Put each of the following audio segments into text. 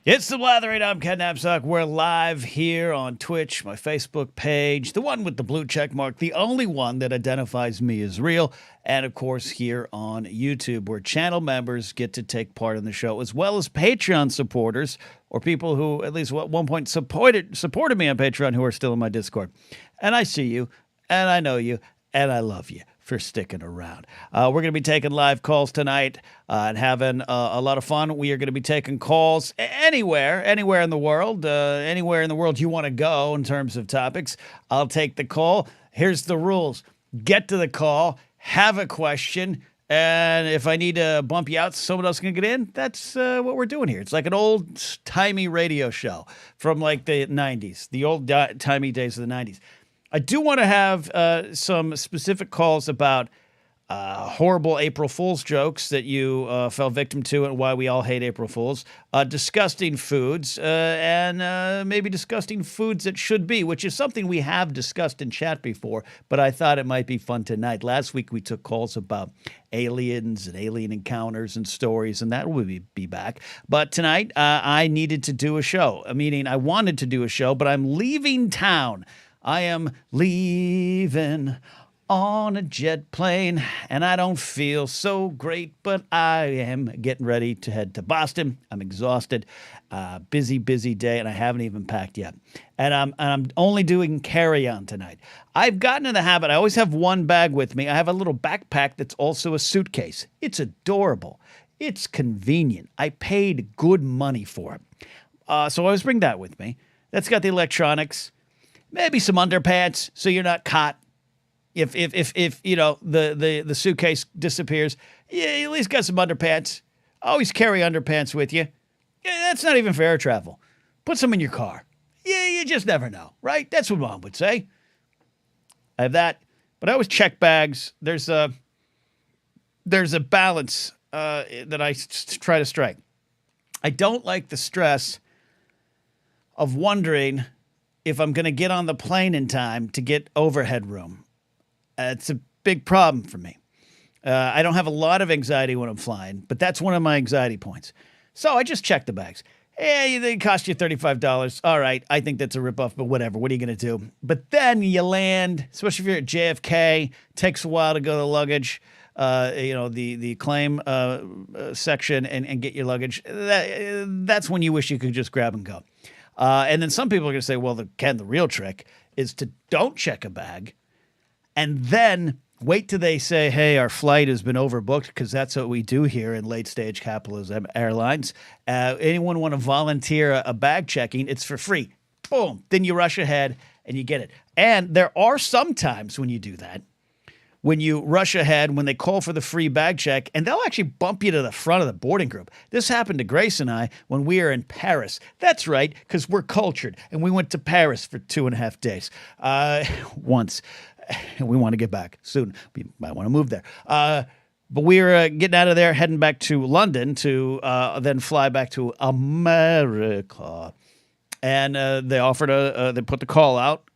It's the Blathering. I'm Ken Knapsack. We're live here on Twitch, my Facebook page, the one with the blue check mark, the only one that identifies me as real, and of course here on YouTube, where channel members get to take part in the show, as well as Patreon supporters, or people who at least at one point supported me on Patreon who are still in my Discord. And I see you, and I know you, and I love you for sticking around. We're going to be taking live calls tonight and having a lot of fun. We are going to be taking calls anywhere in the world, anywhere in the world you want to go in terms of topics. I'll take the call. Here's the rules. Get to the call, have a question, and if I need to bump you out so someone else can get in, that's what we're doing here. It's like an old-timey radio show from like the 90s, the old-timey days of the 90s. I do want to have some specific calls about horrible April Fool's jokes that you fell victim to and why we all hate April Fools, disgusting foods, and maybe disgusting foods that should be, which is something we have discussed in chat before, but I thought it might be fun tonight. Last week we took calls about aliens and alien encounters and stories, and that will be back. But tonight I needed to do a show, meaning I wanted to do a show, but I'm leaving town. I am leaving on a jet plane, and I don't feel so great, but I am getting ready to head to Boston. I'm exhausted, busy day, and I haven't even packed yet. And I'm only doing carry-on tonight. I've gotten in the habit, I always have one bag with me. I have a little backpack that's also a suitcase. It's adorable. It's convenient. I paid good money for it. So I always bring that with me. That's got the electronics. Maybe some underpants so you're not caught. If you know the suitcase disappears, yeah, you at least got some underpants. Always carry underpants with you. Yeah, that's not even for air travel. Put some in your car. Yeah, you just never know, right? That's what Mom would say. I have that, but I always check bags. There's a balance that I try to strike. I don't like the stress of wondering if I'm going to get on the plane in time to get overhead room. It's a big problem for me. I don't have a lot of anxiety when I'm flying, but that's one of my anxiety points. So I just check the bags. Hey, they cost you $35. All right, I think that's a ripoff, but whatever. What are you going to do? But then you land, especially if you're at JFK, takes a while to go to the luggage, the claim section and get your luggage. That's when you wish you could just grab and go. And then some people are going to say, well, the real trick is to don't check a bag and then wait till they say, hey, our flight has been overbooked, because that's what we do here in late-stage capitalism airlines. Anyone want to volunteer a bag checking? It's for free. Boom. Then you rush ahead and you get it. And there are some times when you do that, when you rush ahead, when they call for the free bag check, and they'll actually bump you to the front of the boarding group. This happened to Grace and I when we were in Paris. That's right, because we're cultured, and we went to Paris for 2.5 days. Once. We want to get back soon. We might want to move there. But we were getting out of there, heading back to London to then fly back to America. And they offered they put the call out.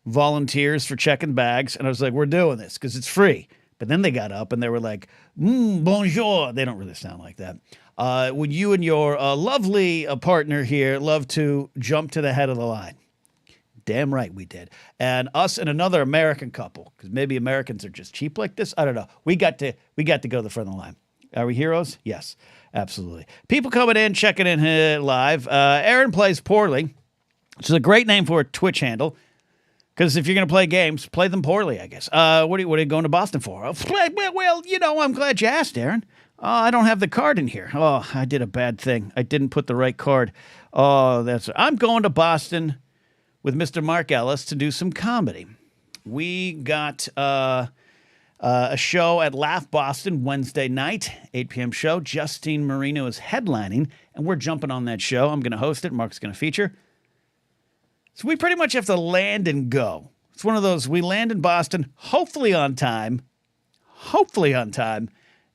Volunteers for checking bags, and I was like, we're doing this because it's free. But then they got up and they were like, bonjour. They don't really sound like that. Would you and your lovely partner here love to jump to the head of the line? Damn right we did. And us and another American couple, because maybe Americans are just cheap like this. I don't know. We got to go to the front of the line. Are we heroes? Yes, absolutely. People coming in, checking in here live. Aaron Plays Poorly, which is a great name for a Twitch handle. Because if you're going to play games, play them poorly, I guess. What are you going to Boston for? Well, I'm glad you asked, Aaron. I don't have the card in here. Oh, I did a bad thing. I didn't put the right card. I'm going to Boston with Mr. Mark Ellis to do some comedy. We got a show at Laugh Boston Wednesday night, 8 p.m. show. Justine Marino is headlining, and we're jumping on that show. I'm going to host it. Mark's going to feature. So we pretty much have to land and go. It's one of those, we land in Boston, hopefully on time.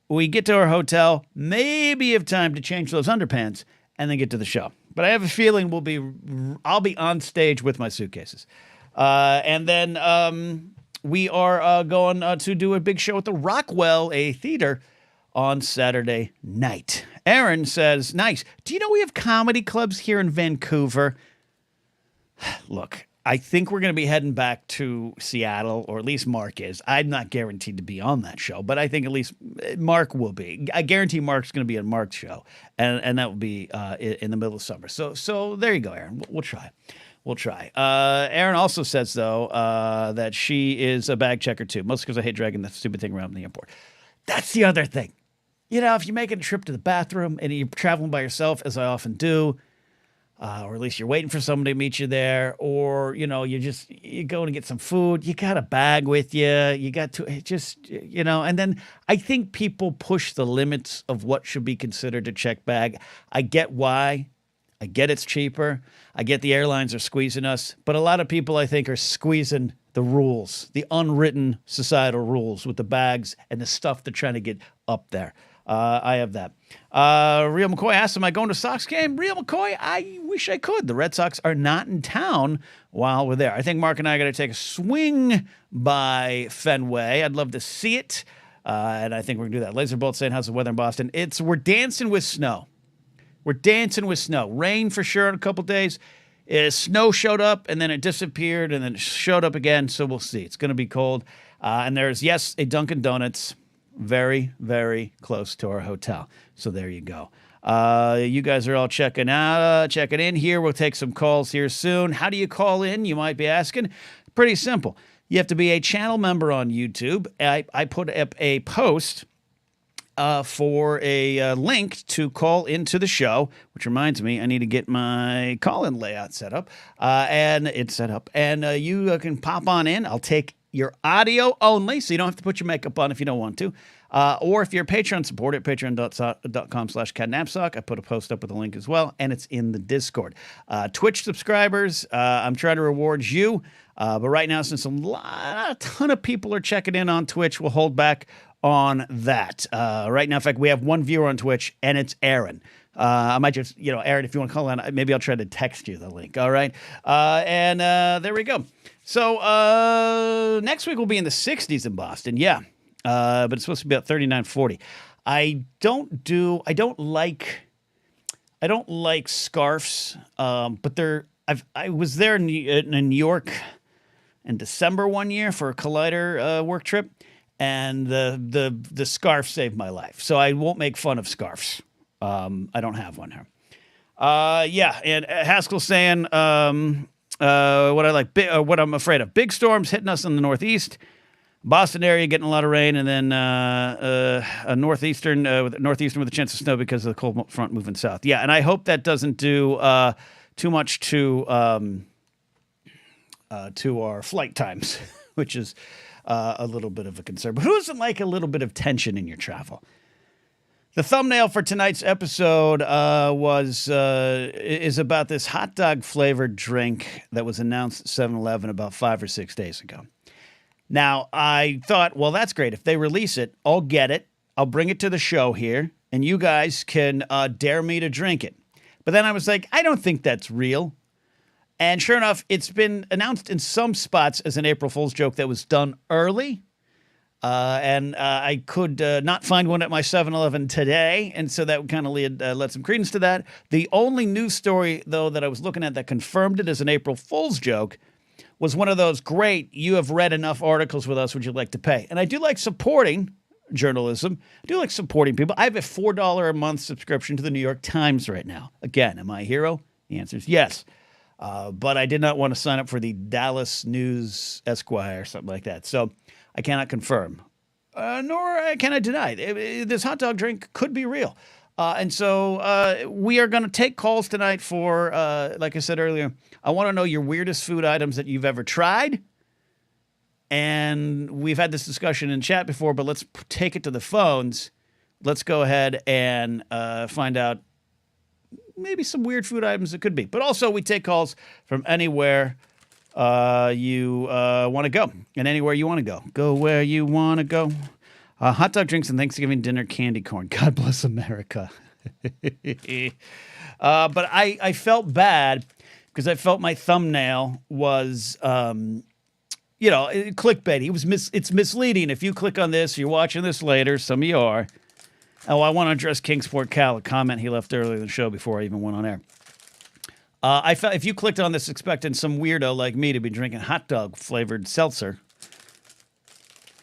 We get to our hotel, maybe have time to change those underpants, and then get to the show. But I have a feeling I'll be on stage with my suitcases. And then we are going to do a big show at the Rockwell, a theater, on Saturday night. Aaron says, nice. Do you know we have comedy clubs here in Vancouver? Look, I think we're going to be heading back to Seattle, or at least Mark is. I'm not guaranteed to be on that show, but I think at least Mark will be. I guarantee Mark's going to be on Mark's show, and that will be in the middle of summer. So there you go, Aaron. We'll try. We'll try. Aaron also says, though, that she is a bag checker, too, mostly because I hate dragging that stupid thing around in the airport. That's the other thing. You know, if you're making a trip to the bathroom and you're traveling by yourself, as I often do, or at least you're waiting for somebody to meet you there, or, you know, you're going to get some food, you got a bag with you, you got to just, you know, and then I think people push the limits of what should be considered a check bag. I get why. I get it's cheaper. I get the airlines are squeezing us, but a lot of people, I think, are squeezing the rules, the unwritten societal rules with the bags and the stuff they're trying to get up there. I have that. Real McCoy asks, am I going to Sox game? Real McCoy, I wish I could. The Red Sox are not in town while we're there. I think Mark and I are going to take a swing by Fenway. I'd love to see it. And I think we're going to do that. Laser Bolt saying, how's the weather in Boston? We're dancing with snow. We're dancing with snow. Rain for sure in a couple days. Snow showed up, and then it disappeared, and then it showed up again, so we'll see. It's going to be cold. And there's, yes, a Dunkin' Donuts very, very close to our hotel. So there you go. You guys are all checking in here. We'll take some calls here soon. How do you call in, you might be asking? Pretty simple. You have to be a channel member on YouTube. I put up a post for a link to call into the show, which reminds me, I need to get my call-in layout set up, and it's set up. And you can pop on in. I'll take your audio only, so you don't have to put your makeup on if you don't want to. Or if you're a Patreon supporter at patreon.com/catnapsock, I put a post up with a link as well, and it's in the Discord. Twitch subscribers, I'm trying to reward you, but right now, since a ton of people are checking in on Twitch, we'll hold back on that. Right now, in fact, we have one viewer on Twitch, and it's Aaron. I might just, Aaron, if you want to call in, maybe I'll try to text you the link, all right? And there we go. So next week we'll be in the 60s in Boston, yeah. But it's supposed to be about 39, 40. I don't like scarves, but I was there in New York in December one year for a Collider work trip, and the scarf saved my life. So I won't make fun of scarves. I don't have one here. Yeah, and Haskell's saying what I'm afraid of. Big storms hitting us in the Northeast. Boston area getting a lot of rain, and then a northeastern with a chance of snow because of the cold front moving south. Yeah, and I hope that doesn't do too much to our flight times, which is a little bit of a concern. But who doesn't like a little bit of tension in your travel? The thumbnail for tonight's episode is about this hot dog flavored drink that was announced at 7-Eleven about 5 or 6 days ago. Now, I thought, well, that's great. If they release it, I'll get it. I'll bring it to the show here, and you guys can dare me to drink it. But then I was like, I don't think that's real. And sure enough, it's been announced in some spots as an April Fool's joke that was done early. And I could not find one at my 7-Eleven today, and so that kind of led some credence to that. The only news story, though, that I was looking at that confirmed it as an April Fool's joke was one of those, great, you have read enough articles with us, would you like to pay? And I do like supporting journalism. I do like supporting people. I have a $4 a month subscription to the New York Times right now. Again, am I a hero? The answer is yes. But I did not want to sign up for the Dallas News Esquire or something like that. So I cannot confirm, nor can I deny. This hot dog drink could be real. And so we are going to take calls tonight for, like I said earlier, I want to know your weirdest food items that you've ever tried. And we've had this discussion in chat before, but let's take it to the phones. Let's go ahead and find out maybe some weird food items it could be. But also we take calls from anywhere you want to go, and anywhere you want to go. Go where you want to go. Hot dog drinks and Thanksgiving dinner, candy corn. God bless America. But I felt bad because I felt my thumbnail was, clickbaity. It's misleading. If you click on this, you're watching this later. Some of you are. Oh, I want to address Kingsport Cal, a comment he left earlier in the show before I even went on air. I felt if you clicked on this expecting some weirdo like me to be drinking hot dog flavored seltzer,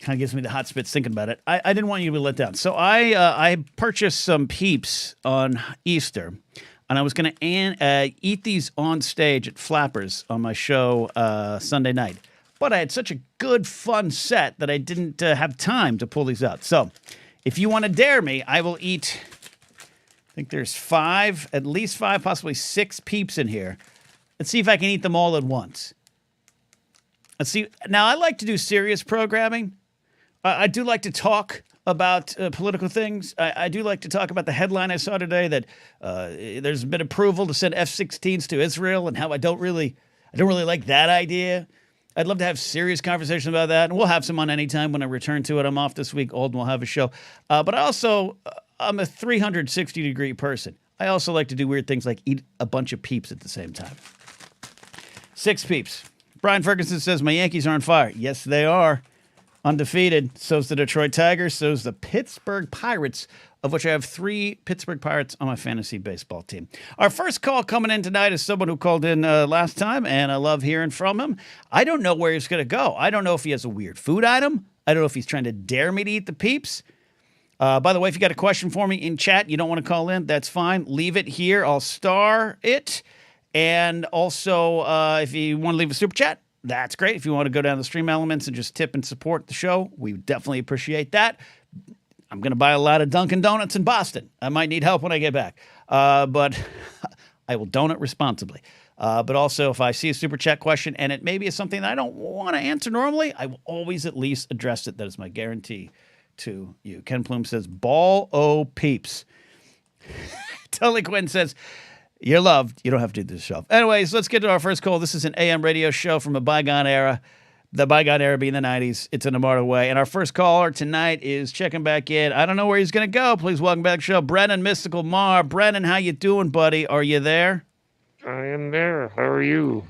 kind of gives me the hot spits thinking about it. I didn't want you to be let down. So I purchased some Peeps on Easter, and I was going to eat these on stage at Flappers on my show Sunday night. But I had such a good, fun set that I didn't have time to pull these out. So if you want to dare me, I will eat... I think there's at least five, possibly 6 Peeps in here. Let's see if I can eat them all at once. Let's see. Now, I like to do serious programming. I do like to talk about political things. I do like to talk about the headline I saw today that there's been approval to send F-16s to Israel and how I don't really like that idea. I'd love to have serious conversations about that, and we'll have some on any time when I return to it. I'm off this week. Alden will have a show. But I also... I'm a 360-degree person. I also like to do weird things like eat a bunch of Peeps at the same time. 6 Peeps. Brian Ferguson says, my Yankees are on fire. Yes, they are. Undefeated. So's the Detroit Tigers. So's the Pittsburgh Pirates, of which I have 3 Pittsburgh Pirates on my fantasy baseball team. Our first call coming in tonight is someone who called in last time, and I love hearing from him. I don't know where he's going to go. I don't know if he has a weird food item. I don't know if he's trying to dare me to eat the Peeps. By the way, if you got a question for me in chat, you don't want to call in, that's fine. Leave it here. I'll star it. And also, if you want to leave a super chat, that's great. If you want to go down the stream elements and just tip and support the show, we definitely appreciate that. I'm going to buy a lot of Dunkin' Donuts in Boston. I might need help when I get back. But I will donut responsibly. But also, if I see a super chat question and it maybe is something that I don't want to answer normally, I will always at least address it. That is my guarantee to you. Ken Plume says, ball o Peeps. Tully Quinn says, you're loved. You don't have to do this show. Anyways, let's get to our first call. This is an AM radio show from a bygone era. The bygone era being the 90s. It's in a mortal way. And our first caller tonight is checking back in. I don't know where he's going to go. Please welcome back to the show, Brennan Mystical Mar. Brennan, how you doing, buddy? Are you there? I am there. How are you?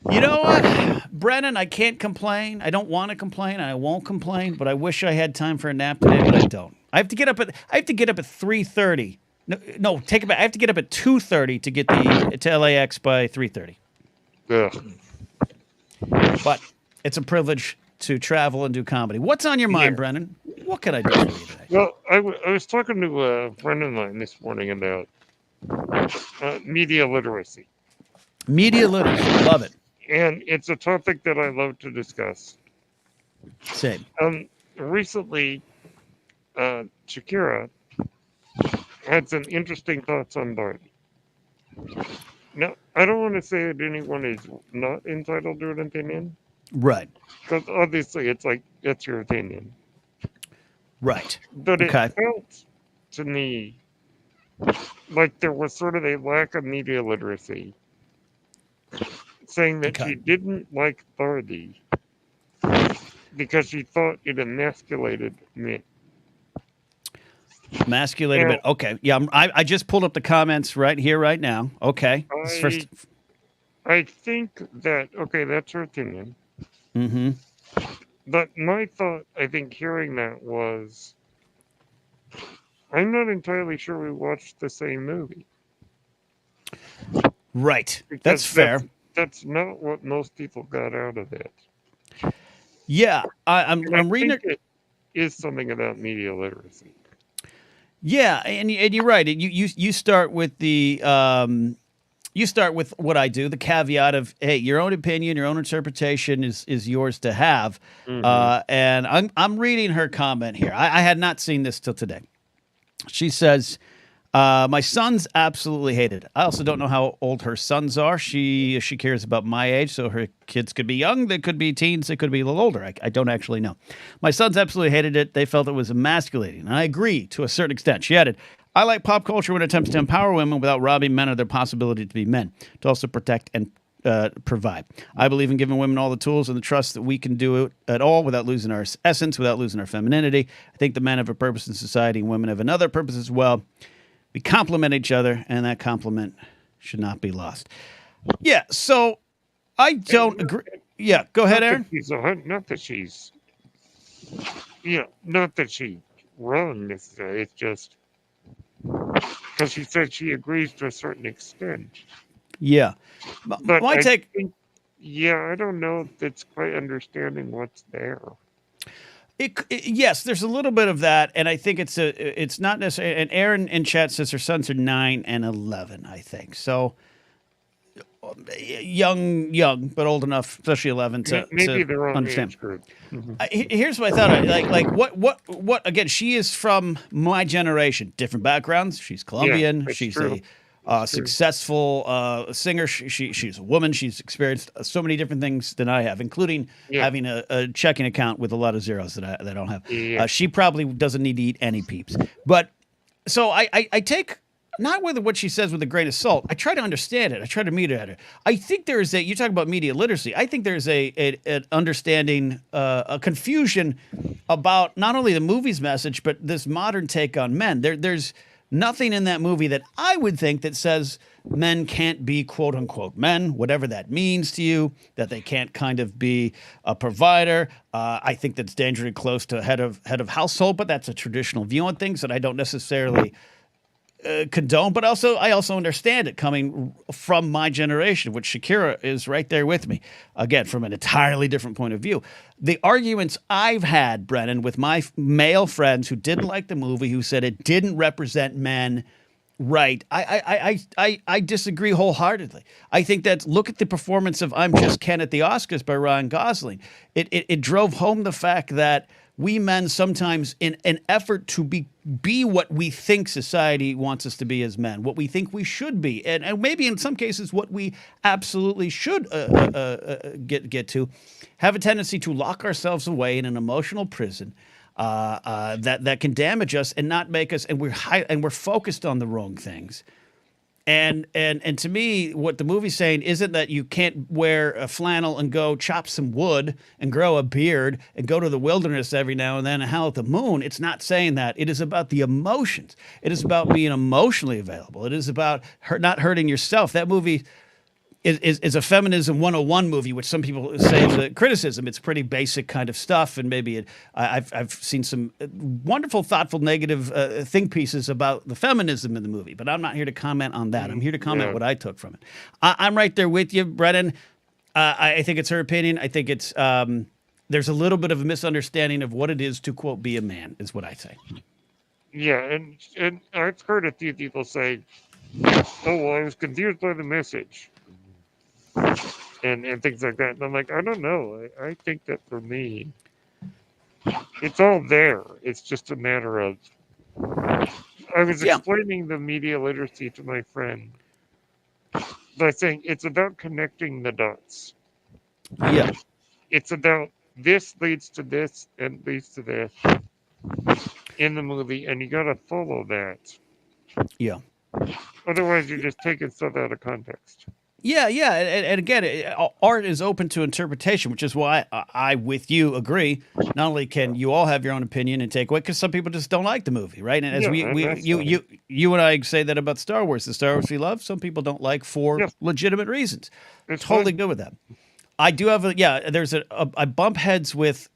You know what, Brennan, I can't complain. I don't want to complain. I won't complain, but I wish I had time for a nap today, but I don't. I have to get up at 3:30. No, take it back. I have to get up at 2:30 to get to LAX by 3:30. Ugh. But it's a privilege to travel and do comedy. What's on your mind, Brennan? What can I do for you today? Well, I was talking to a friend of mine this morning about media literacy. Media literacy. Love it. And it's a topic that I love to discuss. Same. Recently, Shakira had some interesting thoughts on Barbie. Now, I don't want to say that anyone is not entitled to an opinion. Right. Because obviously it's like, it's your opinion. Right. But it felt to me like there was sort of a lack of media literacy, saying that she didn't like Barbie because she thought it emasculated men. Emasculated men. Okay. Yeah, I just pulled up the comments right here, right now. Okay. I think that, okay, that's her opinion. Mm-hmm. But my thought, I think, hearing that was, I'm not entirely sure we watched the same movie. Right. That's fair. That's not what most people got out of it. Yeah. I'm reading it. Is something about media literacy. Yeah, and you're right. You start with the you start with what I do, the caveat of, hey, your own opinion, your own interpretation is yours to have. Mm-hmm. And I'm reading her comment here. I had not seen this till today. She says, my sons absolutely hated it. I also don't know how old her sons are. She cares about my age, so her kids could be young. They could be teens. They could be a little older. I don't actually know. My sons absolutely hated it. They felt it was emasculating. And I agree to a certain extent. She added, I like pop culture when it attempts to empower women without robbing men of their possibility to be men, to also protect and provide. I believe in giving women all the tools and the trust that we can do it at all without losing our essence, without losing our femininity. I think the men have a purpose in society and women have another purpose as well. We complement each other, and that compliment should not be lost. Yeah, so I don't agree. Yeah, go ahead, Aaron. Not that she wrong necessarily. It's just because she said she agrees to a certain extent. Yeah. But My I take. think, yeah, I don't know if it's quite understanding what's there. Yes, there's a little bit of that, and I think it's not necessarily. And Aaron in chat says her sons are 9 and 11. I think so. Young, but old enough, especially 11, Maybe to the wrong understand. age group. Here's what I thought. What? Again, she is from my generation, different backgrounds. She's Yeah, Colombian. it's She's true. a It's true. successful singer. She's a woman. She's experienced so many different things than I have, including Yeah, having a checking account with a lot of zeros that I don't have. yeah, She probably doesn't need to eat any peeps. But so I take not with what she says with a grain of salt. I try to understand it. I try to meet at it. I think there is you talk about media literacy. I think there's an understanding, a confusion about not only the movie's message, but this modern take on men. There's nothing in that movie that I would think that says men can't be quote unquote men, whatever that means to you, that they can't kind of be a provider. I think that's dangerously close to head of household, but that's a traditional view on things that I don't necessarily condone, but I also understand it coming from my generation, which Shakira is right there with me. Again, from an entirely different point of view. The arguments I've had, Brennan, with my male friends who didn't like the movie, who said it didn't represent men right, I disagree wholeheartedly. I think that look at the performance of "I'm Just Ken" at the Oscars by Ryan Gosling. It drove home the fact that we men sometimes, in an effort to be what we think society wants us to be as men, what we think we should be, and maybe in some cases what we absolutely should get to, have a tendency to lock ourselves away in an emotional prison that can damage us and not make us, and we're focused on the wrong things. And to me, what the movie's saying isn't that you can't wear a flannel and go chop some wood and grow a beard and go to the wilderness every now and then and howl at the moon. It's not saying that. It is about the emotions. It is about being emotionally available. It is about not hurting yourself. That movie is a feminism 101 movie, which some people say is a criticism. It's pretty basic kind of stuff, and maybe I've seen some wonderful, thoughtful, negative think pieces about the feminism in the movie, but I'm not here to comment on that. I'm here to comment what I took from it. I'm right there with you, Brennan. I think it's her opinion. I think it's there's a little bit of a misunderstanding of what it is to, quote, be a man, is what I say. Yeah, and I've heard a few people say, "Oh, well, I was confused by the message," and things like that. And I'm like, I don't know. I think that for me, it's all there. It's just a matter of. I was Yeah. explaining the media literacy to my friend by saying it's about connecting the dots. Yeah. It's about this leads to this and leads to this in the movie, and you gotta follow that. Yeah. Otherwise, you're just taking stuff out of context. Yeah, yeah, and again, art is open to interpretation, which is why I, with you, agree. Not only can you all have your own opinion and take away, because some people just don't like the movie, right? And as Yeah, and that's fine. you and I say that about Star Wars, the Star Wars we love, some people don't like for Yes, legitimate reasons. it's Totally fine. good with that. I do have there's I bump heads with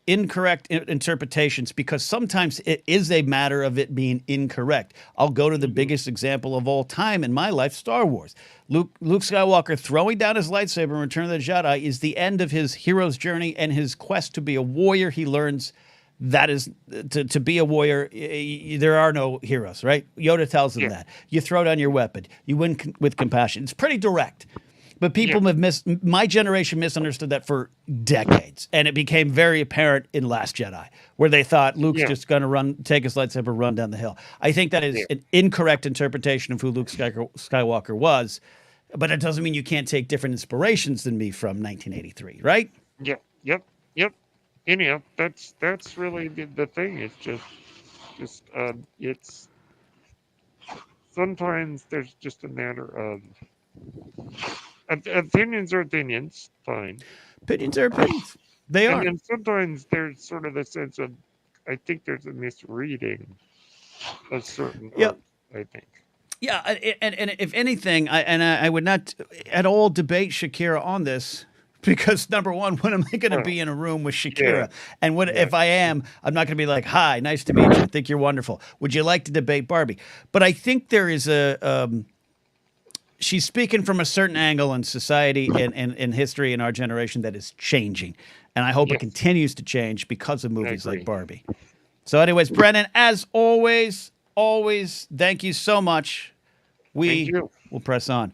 incorrect interpretations because sometimes it is a matter of it being incorrect. I'll go to the biggest example of all time in my life, Star Wars. Luke Skywalker throwing down his lightsaber in Return of the Jedi is the end of his hero's journey and his quest to be a warrior. He learns that is to be a warrior, there are no heroes, right? Yoda tells him that. You throw down your weapon. You win with compassion. It's pretty direct. But people have my generation misunderstood that for decades. And it became very apparent in Last Jedi, where they thought Luke's just going to take his lightsaber, run down the hill. I think that is an incorrect interpretation of who Luke Skywalker was. But it doesn't mean you can't take different inspirations than me from 1983, right? Yeah, yep. Anyhow, that's really the thing. It's it's sometimes there's just a matter of opinions are opinions, fine. Opinions are opinions. They And are. then sometimes there's sort of a sense of, I think there's a misreading of certain Yep. art, I think. Yeah, and if anything, I would not at all debate Shakira on this Because number one, when am I going to Well, be in a room with yeah, Shakira? And what yeah, if I am? I'm not going to be like, "Hi, nice to meet you. I think you're wonderful. Would you like to debate Barbie?" But I think there is she's speaking from a certain angle in society and history in our generation that is changing, and I hope it yes, continues to change because of I movies like agree. Barbie. So, anyways, Brennan, as always, thank you so much. Thank We you. will press on.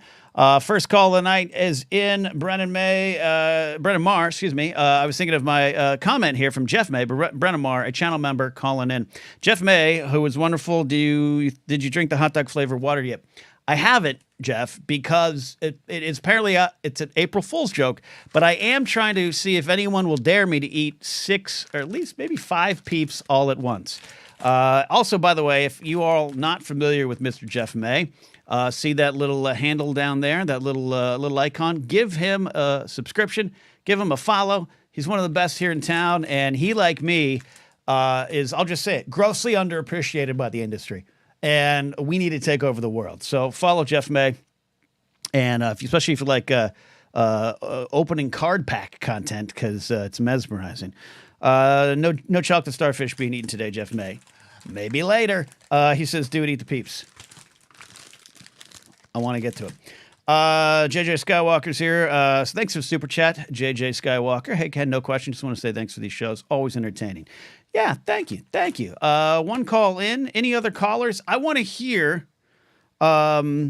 First call of the night is in Brennan Marr, excuse me. I was thinking of my comment here from Jeff May, but Brennan Marr, a channel member calling in. Jeff May, who was wonderful. Did you drink the hot dog flavored water yet? I haven't, Jeff, because it is apparently it's an April Fool's joke. But I am trying to see if anyone will dare me to eat 6 or at least maybe 5 peeps all at once. Also, by the way, if you are all not familiar with Mr. Jeff May, see that little handle down there, that little icon. Give him a subscription. Give him a follow. He's one of the best here in town, and he, like me, is, I'll just say it, grossly underappreciated by the industry. And we need to take over the world. So follow Jeff May, and especially if you like opening card pack content, because it's mesmerizing. No chocolate starfish being eaten today, Jeff May. Maybe later. He says, "Do it, eat the peeps." I want to get to it. JJ Skywalker's here. So thanks for the super chat, JJ Skywalker. Hey, Ken, no question. Just want to say thanks for these shows. Always entertaining. Yeah, thank you. One call in. Any other callers? I want to hear the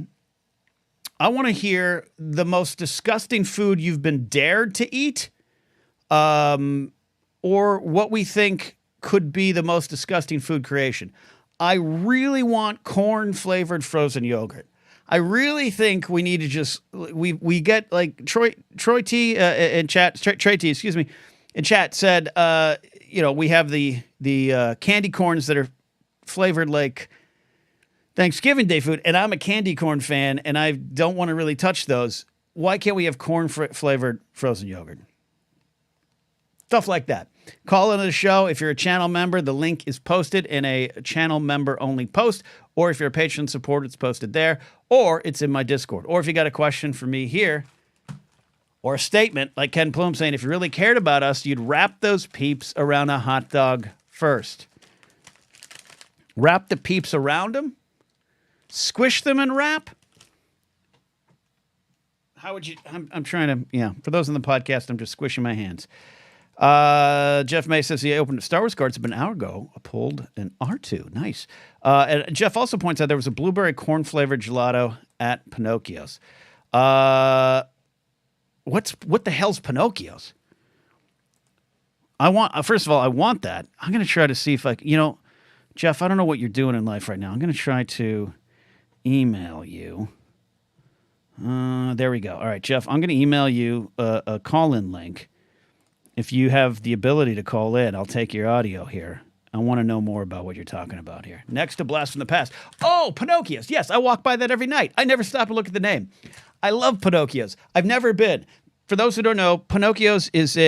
most disgusting food you've been dared to eat, or what we think could be the most disgusting food creation. I really want corn-flavored frozen yogurt. I really think we need to just we get like Troy T in chat. Trey T, excuse me, in chat said, we have the candy corns that are flavored like Thanksgiving Day food, and I'm a candy corn fan, and I don't want to really touch those. Why can't we have corn flavored frozen yogurt? Stuff like that. Call into the show. If you're a channel member, the link is posted in a channel member only post. Or if you're a patron supporter, it's posted there. Or it's in my Discord. Or if you got a question for me here, or a statement like Ken Plume saying, if you really cared about us, you'd wrap those peeps around a hot dog first. Wrap the peeps around them? Squish them and wrap? How would you? I'm trying to, for those in the podcast, I'm just squishing my hands. Jeff May says he opened Star Wars cards about an hour ago. Pulled an R2. Nice. And Jeff also points out there was a blueberry corn flavored gelato at Pinocchio's. What the hell's Pinocchio's? First of all, I want that. I'm going to try to see if Jeff, I don't know what you're doing in life right now. I'm going to try to email you. There we go. All right, Jeff, I'm going to email you a call-in link. If you have the ability to call in, I'll take your audio here. I want to know more about what you're talking about here. Next to Blast from the Past. Oh, Pinocchio's. Yes, I walk by that every night. I never stop and look at the name. I love Pinocchio's. I've never been. For those who don't know, Pinocchio's is and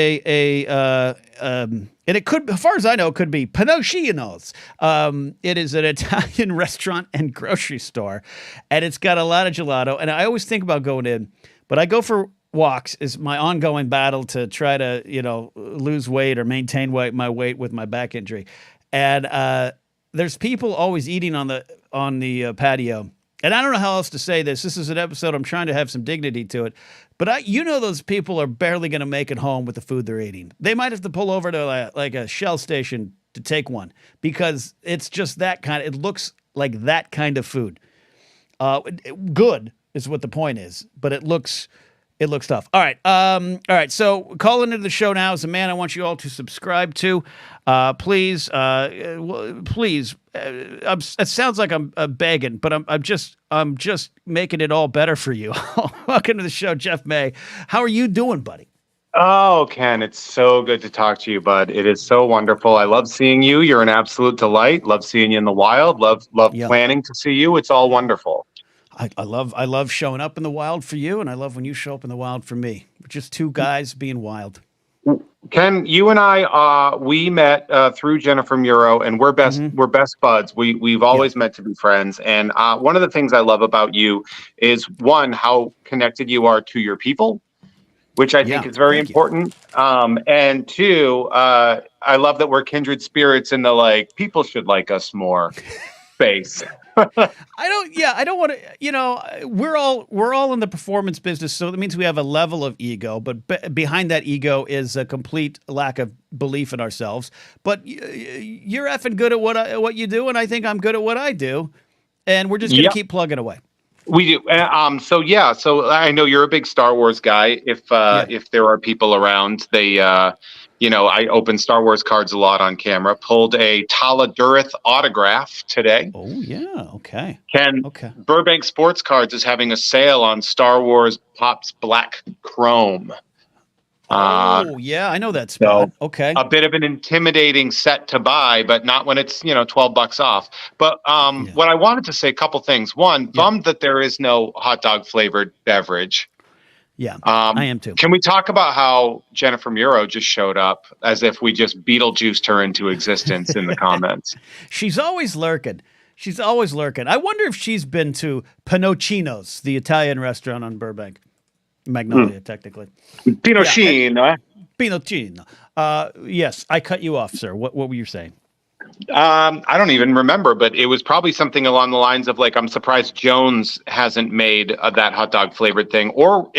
it could, as far as I know, it could be Pinocchio's. It is an Italian restaurant and grocery store, and it's got a lot of gelato. And I always think about going in, but I go for walks is my ongoing battle to try to, lose weight or maintain my weight with my back injury. And there's people always eating on the patio. And I don't know how else to say this. This is an episode I'm trying to have some dignity to it. But those people are barely going to make it home with the food they're eating. They might have to pull over to like a Shell station to take one because it's just that kind of, it looks like that kind of food. Good is what the point is, but it looks tough. All right. So calling into the show now is a man I want you all to subscribe to. Please. It sounds like I'm begging, but I'm just making it all better for you. Welcome to the show, Jeff May. How are you doing, buddy? Oh, Ken, it's so good to talk to you, bud. It is so wonderful. I love seeing you. You're an absolute delight. Love seeing you in the wild. Love planning to see you. It's all wonderful. I love showing up in the wild for you, and I love when you show up in the wild for me. We're just two guys being wild. Ken, you and I, we met through Jennifer Muro, and we're best buds. We've always meant to be friends. And one of the things I love about you is, one, how connected you are to your people, which I Yeah, think is very thank you. important. And two, I love that we're kindred spirits in the like people should like us more space. I don't want to, we're all in the performance business. So that means we have a level of ego, but behind that ego is a complete lack of belief in ourselves. But you're effing good at what you do. And I think I'm good at what I do. And we're just going to Yep. keep plugging away. We do. So yeah. So I know you're a big Star Wars guy. If there are people around, they, I open Star Wars cards a lot on camera. Pulled a Tala Durith autograph today. Oh yeah. Okay. Okay. Burbank Sports Cards is having a sale on Star Wars Pops Black Chrome. Oh yeah, I know that spot. So Okay. a bit of an intimidating set to buy, but not when it's $12 off. But what I wanted to say, a couple things. One, bummed that there is no hot dog flavored beverage. Yeah, I am too. Can we talk about how Jennifer Muro just showed up as if we just Beetlejuiced her into existence in the comments? She's always lurking. I wonder if she's been to Pinocchino's, the Italian restaurant on Burbank. Magnolia, technically. Pinocchino. Pinocchino. Yes, I cut you off, sir. What were you saying? I don't even remember, but it was probably something along the lines of like, I'm surprised Jones hasn't made that hot dog flavored thing. Or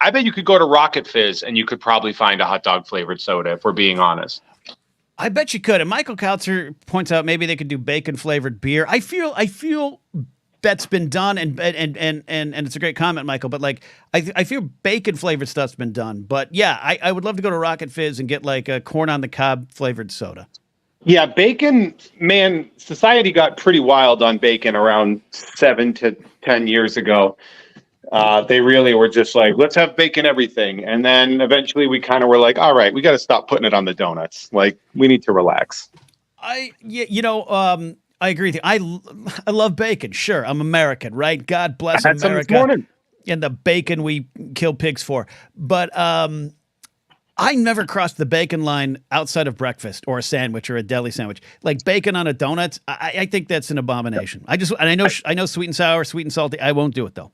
I bet you could go to Rocket Fizz and you could probably find a hot dog flavored soda, if we're being honest. I bet you could. And Michael Kautzer points out maybe they could do bacon flavored beer. I feel that's been done, and it's a great comment, Michael. But like, I feel bacon flavored stuff's been done. But yeah, I would love to go to Rocket Fizz and get like a corn on the cob flavored soda. Yeah, bacon, man, society got pretty wild on bacon around 7 to 10 years ago. They really were just like, let's have bacon everything. And then eventually we kind of were like, all right, we got to stop putting it on the donuts. Like, we need to relax. I agree with you. I love bacon. Sure, I'm American, right? God bless I had some this America morning. and the bacon we kill pigs for. But I never crossed the bacon line outside of breakfast or a sandwich or a deli sandwich. Like bacon on a donut, I think that's an abomination. I know sweet and sour, sweet and salty. I won't do it though.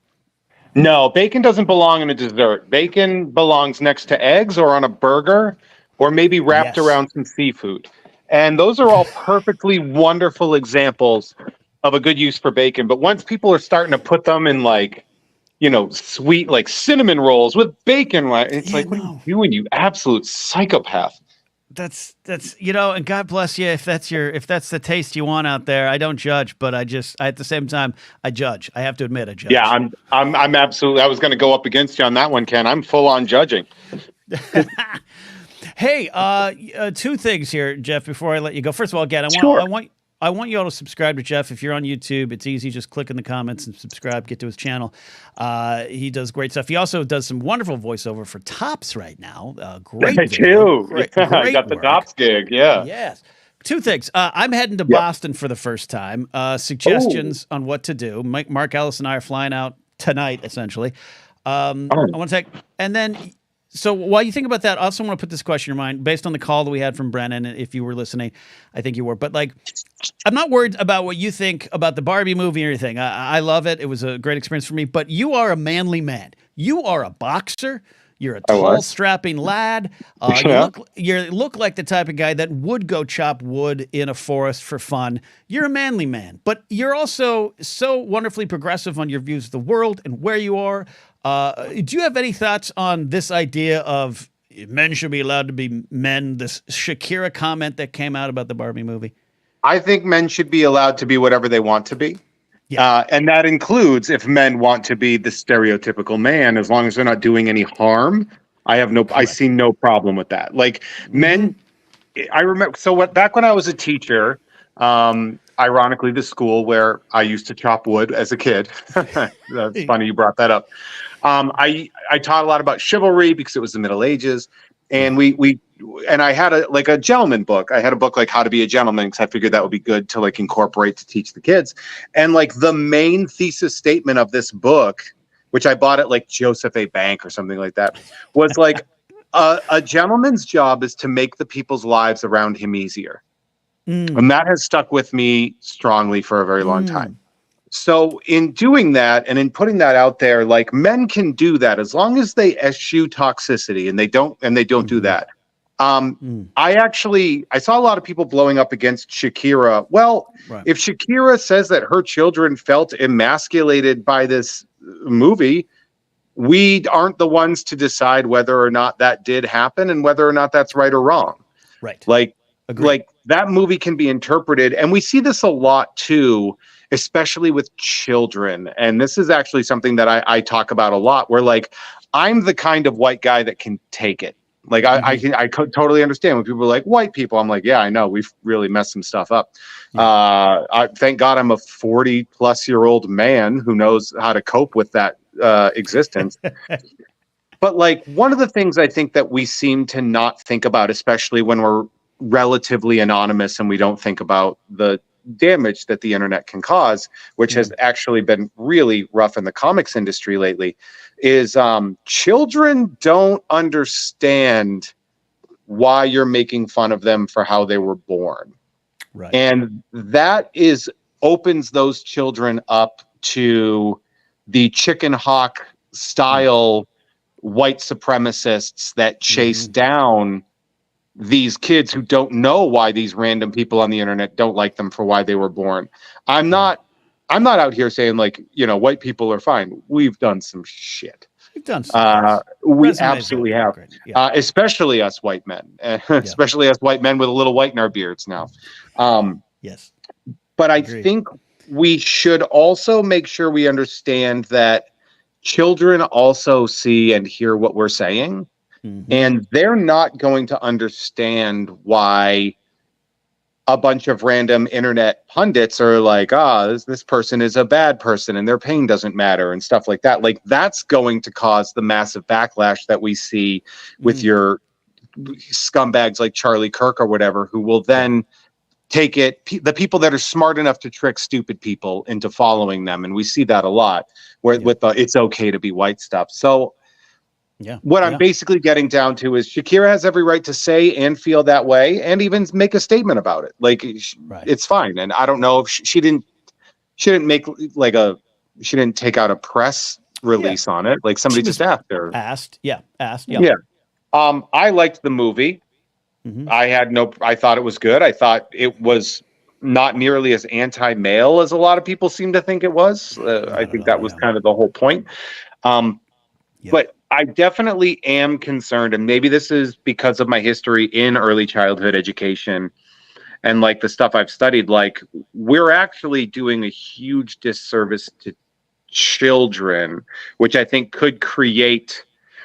No, bacon doesn't belong in a dessert. Bacon belongs next to eggs or on a burger or maybe wrapped around some seafood. And those are all perfectly wonderful examples of a good use for bacon. But once people are starting to put them in like, sweet, like cinnamon rolls with bacon, it's like, what are you doing, you absolute psychopath? That's and God bless you if that's the taste you want out there. I don't judge, but at the same time I judge. I have to admit I judge. Yeah, I'm absolutely. I was going to go up against you on that one, Ken. I'm full on judging. Hey, two things here, Jeff, before I let you go. First of all, again, I want you all to subscribe to Jeff. If you're on YouTube, it's easy. Just click in the comments and subscribe, get to his channel. He does great stuff. He also does some wonderful voiceover for Tops right now. Great. I do. I got the Tops gig. Yeah. Yes. Two things. I'm heading to Boston for the first time. Suggestions on what to do. Mark Ellis and I are flying out tonight, essentially. I want to take, and then, so while you think about that, I also want to put this question in your mind based on the call that we had from Brennan. If you were listening, I think you were, but like, I'm not worried about what you think about the Barbie movie or anything. I love it. It was a great experience for me, but you are a manly man. You are a boxer. You're a tall, strapping lad. You look like the type of guy that would go chop wood in a forest for fun. You're a manly man, but you're also so wonderfully progressive on your views of the world and where you are. Do you have any thoughts on this idea of men should be allowed to be men? This Shakira comment that came out about the Barbie movie. I think men should be allowed to be whatever they want to be. Yeah. And that includes if men want to be the stereotypical man, as long as they're not doing any harm. I see no problem with that. Like men, I remember, back when I was a teacher, ironically, the school where I used to chop wood as a kid. That's funny you brought that up. I taught a lot about chivalry because it was the Middle Ages. And I had a gentleman book. I had a book like How to Be a Gentleman because I figured that would be good to like incorporate to teach the kids. And like the main thesis statement of this book, which I bought at like Joseph A. Bank or something like that, was like a gentleman's job is to make the people's lives around him easier. And that has stuck with me strongly for a very long time. So in doing that and in putting that out there, like men can do that as long as they eschew toxicity, and they don't do that. I saw a lot of people blowing up against Shakira. Well, Right. if Shakira says that her children felt emasculated by this movie, we aren't the ones to decide whether or not that did happen and whether or not that's right or wrong. Right. Like, Agreed. like that movie can be interpreted, and we see this a lot too, especially with children. And this is actually something that I talk about a lot, where like I'm the kind of white guy that can take it. Like I totally understand when people are like, white people. I'm like, yeah, I know, we've really messed some stuff up. Yeah. Thank God I'm a 40-plus-year-old man who knows how to cope with that existence. But like one of the things I think that we seem to not think about, especially when we're relatively anonymous and we don't think about the damage that the internet can cause, which has actually been really rough in the comics industry lately, is children don't understand why you're making fun of them for how they were born. Right. And that opens those children up to the chicken hawk style white supremacists that chase down these kids who don't know why these random people on the internet don't like them for why they were born. I'm not out here saying like, white people are fine. We've done some shit. We've done some we Resumes absolutely have. Yeah. Especially us white men. Especially us white men with a little white in our beards now. Yes. But I think we should also make sure we understand that children also see and hear what we're saying. And they're not going to understand why a bunch of random internet pundits are like, this person is a bad person and their pain doesn't matter and stuff like that. Like that's going to cause the massive backlash that we see with your scumbags like Charlie Kirk or whatever, who will then take it, the people that are smart enough to trick stupid people into following them. And we see that a lot with the it's okay to be white stuff. So what I'm basically getting down to is Shakira has every right to say and feel that way and even make a statement about it. Like it's fine. And I don't know if she didn't make like she didn't take out a press release on it. Like somebody just asked her. Asked. Yeah. I liked the movie. I thought it was good. I thought it was not nearly as anti-male as a lot of people seem to think it was. I think that was kind of the whole point. But I definitely am concerned, and maybe this is because of my history in early childhood education and like the stuff I've studied, like we're actually doing a huge disservice to children, which I think could create,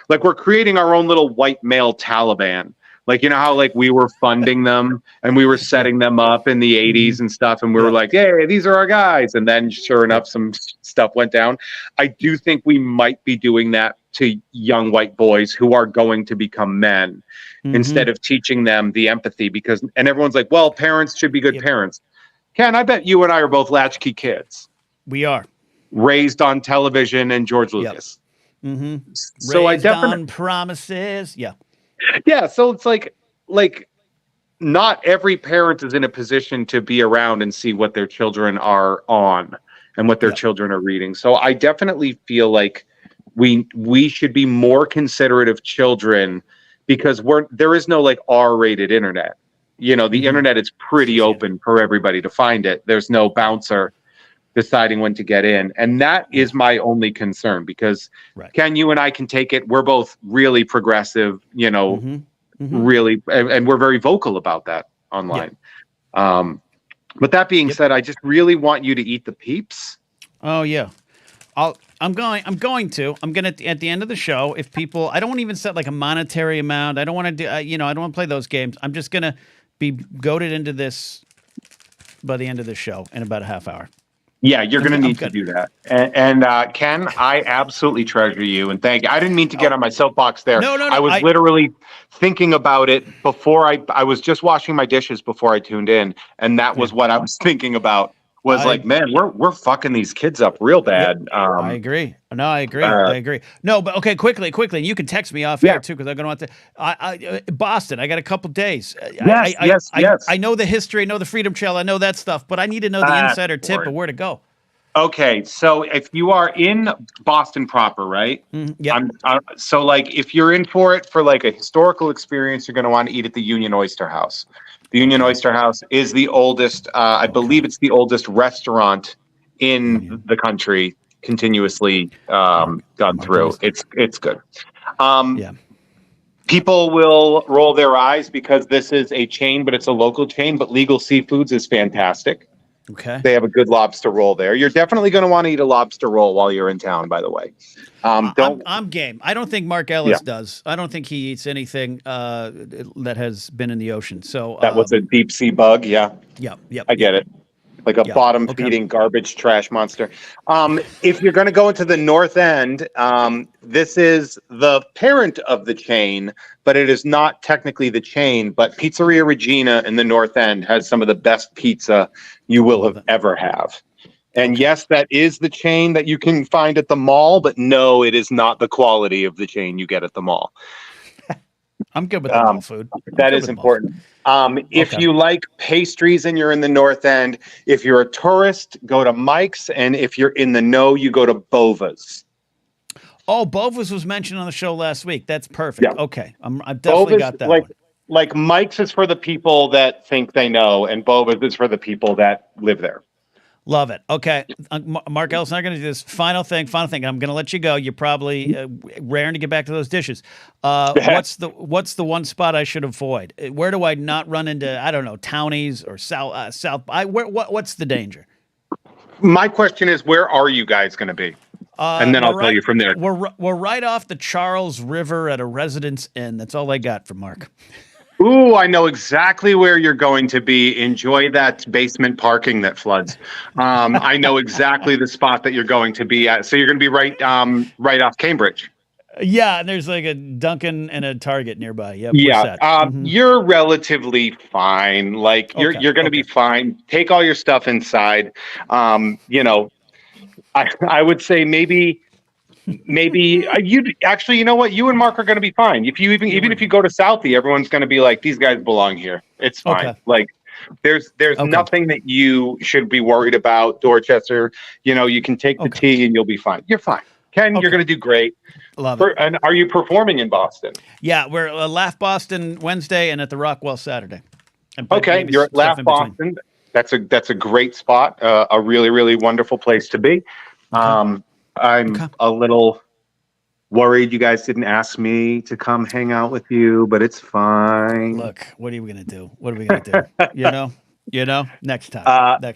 like we're creating our own little white male Taliban. Like, you know how like we were funding them and we were setting them up in the 80s and stuff. And we were like, hey, these are our guys. And then sure enough, some stuff went down. I do think we might be doing that to young white boys who are going to become men instead of teaching them the empathy and everyone's like, well, parents should be good parents. Ken, I bet you and I are both latchkey kids. We are. Raised on television and George Lucas. So Raised on promises. Yeah, so it's like not every parent is in a position to be around and see what their children are on and what their children are reading. So I definitely feel like we should be more considerate of children because there is no like R-rated internet. The internet is pretty open for everybody to find it. There's no bouncer deciding when to get in. And that is my only concern because Ken, you and I can take it. We're both really progressive, really, and we're very vocal about that online. But that being said, I just really want you to eat the peeps. Oh yeah. I'm going to at the end of the show, if people, I don't want to even set like a monetary amount. I don't want to do, I don't want to play those games. I'm just going to be goaded into this by the end of the show in about a half hour. Yeah, you're going to need to do that. And Ken, I absolutely treasure you and thank you. I didn't mean to get on my soapbox there. No. I was literally thinking about it before I was just washing my dishes before I tuned in. And that was what I was thinking about was like, man, we're fucking these kids up real bad. I agree. No, I agree. I agree. No, but okay, quickly. And you can text me off air too, because I'm going to want to. Boston, I got a couple days. Yes. I know the history, I know the Freedom Trail, I know that stuff, but I need to know the insider tip of where to go. Okay, so if you are in Boston proper, right? Yep. So like if you're in for it for like a historical experience, you're going to want to eat at the Union Oyster House. The Union Oyster House is the oldest, I believe it's the oldest restaurant in the country, continuously gone through. It's good. Yeah. People will roll their eyes because this is a chain, but it's a local chain. But Legal Seafoods is fantastic. Okay. They have a good lobster roll there. You're definitely going to want to eat a lobster roll while you're in town, by the way. I'm game. I don't think Mark Ellis does. I don't think he eats anything that has been in the ocean. So that was a deep sea bug. Yeah. Yep. I get it. Like a bottom feeding garbage trash monster. If you're going to go into the North End, this is the parent of the chain, but it is not technically the chain. But Pizzeria Regina in the North End has some of the best pizza you will have ever have. And yes, that is the chain that you can find at the mall, but no, it is not the quality of the chain you get at the mall. I'm good with the mall food. That is important. If you like pastries and you're in the North End, if you're a tourist, go to Mike's. And if you're in the know, you go to Bova's. Oh, Bova's was mentioned on the show last week. That's perfect. Yeah. Okay. I've definitely got that one. Like Mike's is for the people that think they know, and Bova's is for the people that live there. Love it. Okay. Mark Ellis, I'm going to do this final thing. I'm going to let you go. You're probably raring to get back to those dishes. What's the one spot I should avoid? Where do I not run into, I don't know, townies or south? What's the danger? My question is, where are you guys going to be? And then I'll tell you from there. We're right off the Charles River at a Residence Inn. That's all I got for Mark. Ooh, I know exactly where you're going to be. Enjoy that basement parking that floods. I know exactly the spot that you're going to be at. So you're going to be right off Cambridge. Yeah, and there's like a Dunkin' and a Target nearby. Yep, yeah, you're relatively fine. Like you're going to be fine. Take all your stuff inside. You know, I would say maybe you actually, you know what? You and Mark are going to be fine. If you even if you go to Southie, everyone's going to be like, these guys belong here. It's fine. Like there's nothing that you should be worried about. Dorchester, you know, you can take the tea and you'll be fine. You're fine. Ken, you're going to do great. Love it. And are you performing in Boston? Yeah, we're Laugh Boston Wednesday and at the Rockwell Saturday. Okay, you're at Laugh Boston. That's a great spot. A really, really wonderful place to be. I'm a little worried you guys didn't ask me to come hang out with you, but it's fine. Look, what are we going to do? What are we going to do? You know, next time.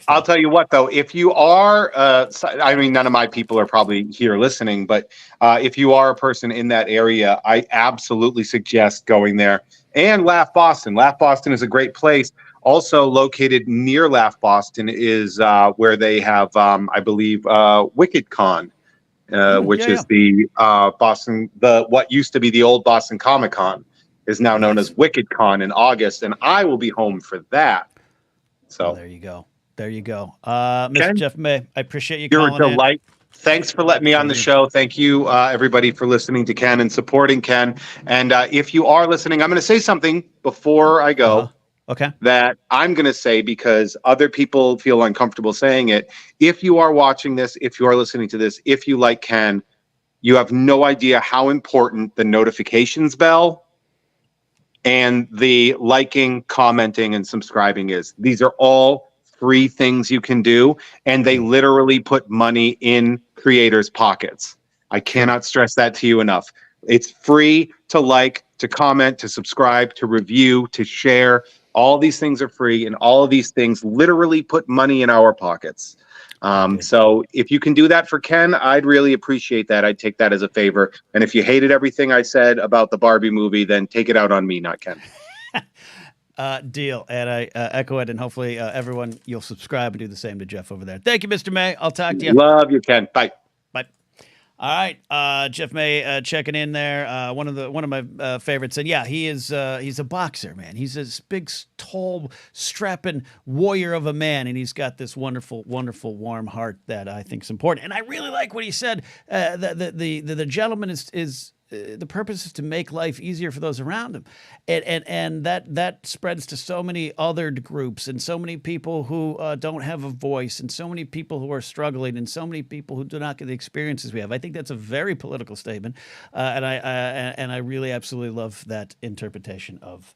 I'll tell you what, though, if you are, I mean, none of my people are probably here listening, but if you are a person in that area, I absolutely suggest going there. And Laugh Boston. Laugh Boston is a great place. Also located near Laugh Boston is where they have, I believe, Wicked Con. Which is the Boston, what used to be the old Boston Comic Con is now known as Wicked Con in August, and I will be home for that. So there you go. Mr. Jeff May, I appreciate you calling. You're a delight. In. Thanks for letting me on the show. Thank you, everybody, for listening to Ken and supporting Ken. And if you are listening, I'm going to say something before I go. That I'm going to say because other people feel uncomfortable saying it. If you are watching this, if you are listening to this, if you like Ken, you have no idea how important the notifications bell and the liking, commenting, and subscribing is. These are all free things you can do, and they literally put money in creators' pockets. I cannot stress that to you enough. It's free to like, to comment, to subscribe, to review, to share. All these things are free, and all of these things literally put money in our pockets. So if you can do that for Ken, I'd really appreciate that. I'd take that as a favor. And if you hated everything I said about the Barbie movie, then take it out on me, not Ken. Deal. And I echo it, and hopefully everyone, you'll subscribe and do the same to Jeff over there. Thank you, Mr. May. I'll talk to you. Love you, Ken. Bye. All right, Jeff May checking in there. One of my favorites, and yeah, he's a boxer, man. He's this big, tall, strapping warrior of a man, and he's got this wonderful, wonderful, warm heart that I think is important. And I really like what he said. The gentleman is the purpose is to make life easier for those around him, and that spreads to so many other groups and so many people who don't have a voice and so many people who are struggling and so many people who do not get the experiences we have. I think that's a very political statement, and I really absolutely love that interpretation of.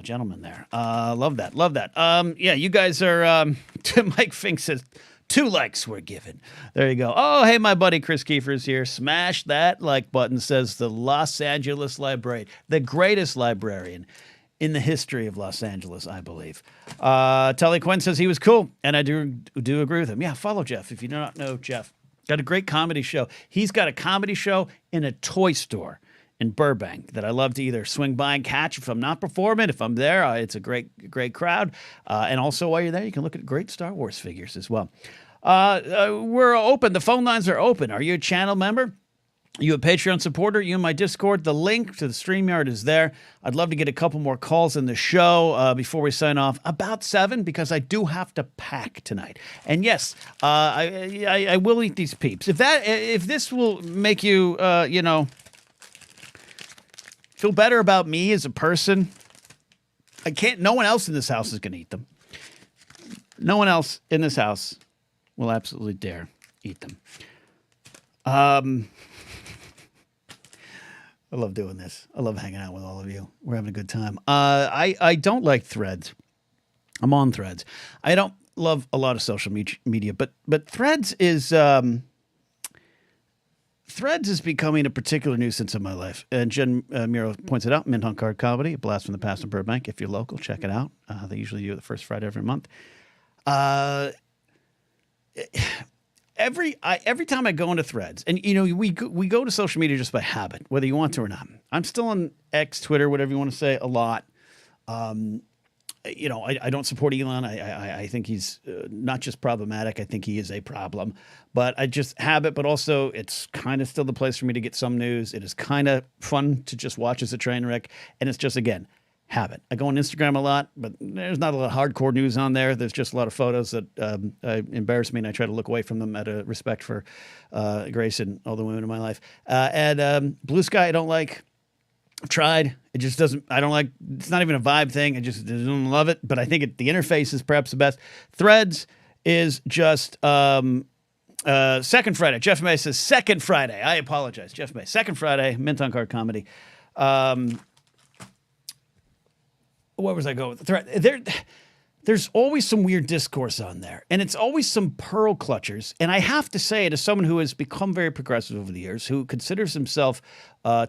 Gentleman there. Love that. Yeah, you guys are, Mike Fink says, 2 likes were given. There you go. Oh, hey, my buddy Chris Kiefer is here. Smash that like button, says the Los Angeles librarian, the greatest librarian in the history of Los Angeles, I believe. Tully Quinn says he was cool, and I do agree with him. Yeah, follow Jeff if you do not know Jeff. Got a great comedy show. He's got a comedy show in a toy store in Burbank that I love to either swing by and catch if I'm not performing. If I'm there, it's a great crowd. And also while you're there, you can look at great Star Wars figures as well. We're open. The phone lines are open. Are you a channel member? Are you a Patreon supporter? You in my Discord? The link to the StreamYard is there. I'd love to get a couple more calls in the show before we sign off. About 7, because I do have to pack tonight. And yes, I will eat these peeps. If this will make you, feel better about me as a person, no one else in this house is going to eat them. No one else in this house will absolutely dare eat them. I love doing this. I love hanging out with all of you. We're having a good time. I don't like Threads. I'm on Threads. I don't love a lot of social media, but Threads is... Threads is becoming a particular nuisance in my life. And Jen Muro points it out. Mint on Card Comedy, a blast from the past in Burbank. If you're local, check it out. They usually do it the first Friday every month. Every time I go into Threads, and we go to social media just by habit, whether you want to or not. I'm still on X, Twitter, whatever you want to say, a lot. I don't support Elon. I think he's not just problematic. I think he is a problem. But I just habit, but also it's kind of still the place for me to get some news. It is kind of fun to just watch as a train wreck. And it's just, again, habit. I go on Instagram a lot, but there's not a lot of hardcore news on there. There's just a lot of photos that embarrass me, and I try to look away from them out of respect for Grace and all the women in my life. And Blue Sky, I don't like. I've tried. It just doesn't, I don't like, it's not even a vibe thing. I just don't love it, but I think the interface is perhaps the best. Threads is just second Friday. Jeff May says second Friday. I apologize. Jeff May. Second Friday, Mint on Card Comedy. Where was I going with the There's always some weird discourse on there, and it's always some pearl clutchers. And I have to say it as someone who has become very progressive over the years, who considers himself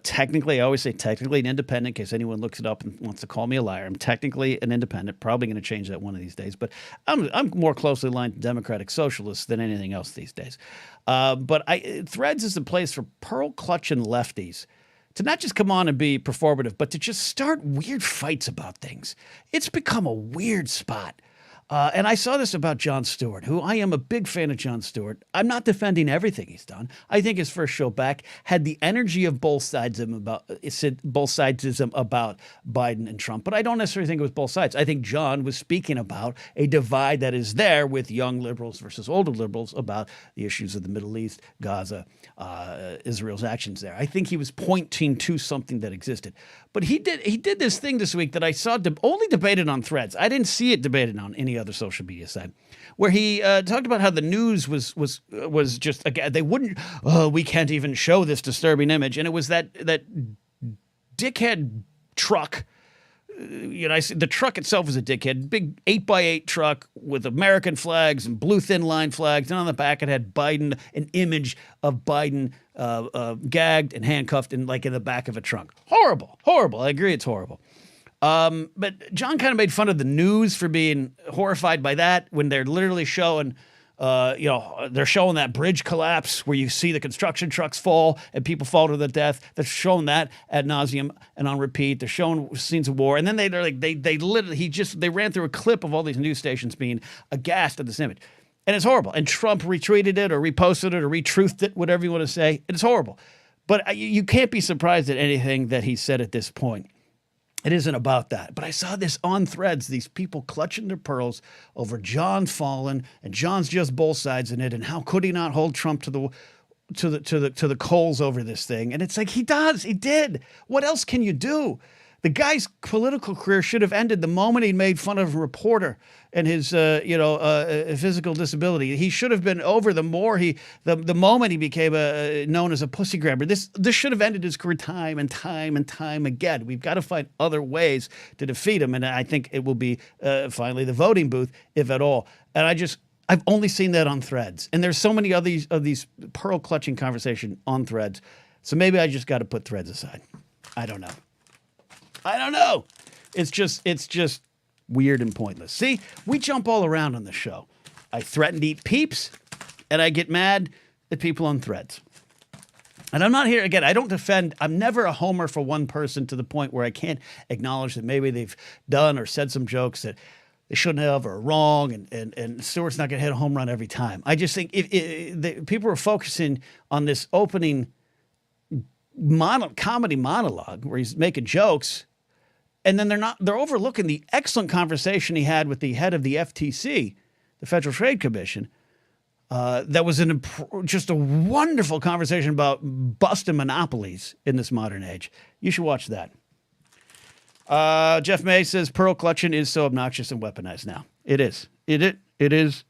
technically, I always say technically an independent, in case anyone looks it up and wants to call me a liar. I'm technically an independent, probably going to change that one of these days, but I'm more closely aligned to democratic socialists than anything else these days. But Threads is a place for pearl clutching lefties to not just come on and be performative, but to just start weird fights about things. It's become a weird spot. And I saw this about Jon Stewart, who I am a big fan of Jon Stewart. I'm not defending everything he's done. I think his first show back had the energy of both sidesism about Biden and Trump, but I don't necessarily think it was both sides. I think Jon was speaking about a divide that is there with young liberals versus older liberals about the issues of the Middle East, Gaza, Israel's actions there. I think he was pointing to something that existed. But he did this thing this week that I saw only debated on Threads. I didn't see it debated on any other social media site, where he talked about how the news was just, again, they wouldn't. Oh, we can't even show this disturbing image, and it was that dickhead truck. The truck itself was a dickhead, big 8x8 truck with American flags and blue thin line flags, and on the back it had Biden, an image of Biden gagged and handcuffed in the back of a trunk. Horrible. I agree, it's horrible. But John kind of made fun of the news for being horrified by that when they're literally showing, they're showing that bridge collapse where you see the construction trucks fall and people fall to their death. They're showing that ad nauseum and on repeat. They're showing scenes of war, and then they ran through a clip of all these news stations being aghast at this image, and it's horrible. And Trump retweeted it or reposted it or retruthed it, whatever you want to say. It's horrible, but you can't be surprised at anything that he said at this point. It isn't about that. But I saw this on Threads, these people clutching their pearls over John fallen, and John's just both sides in it, and how could he not hold Trump to the... to the coals over this thing, and it's like he did. What else can you do? The guy's political career should have ended the moment he made fun of a reporter and his physical disability. He should have been over the moment he became known as a pussy grabber. This should have ended his career time and time again. We've got to find other ways to defeat him, and I think it will be finally the voting booth, if at all. And I've only seen that on Threads, and there's so many of these pearl clutching conversation on Threads. So maybe I just got to put Threads aside. I don't know. It's just weird and pointless. See, we jump all around on the show. I threaten to eat peeps, and I get mad at people on Threads. And I'm not here, again, I don't defend, I'm never a homer for one person to the point where I can't acknowledge that maybe they've done or said some jokes that they shouldn't have or are wrong, and Stewart's not going to hit a home run every time. I just think if people are focusing on this opening comedy monologue where he's making jokes, and then they're overlooking the excellent conversation he had with the head of the FTC, the Federal Trade Commission. That was just a wonderful conversation about busting monopolies in this modern age. You should watch that. Jeff May says pearl clutching is so obnoxious and weaponized now. It is. It is.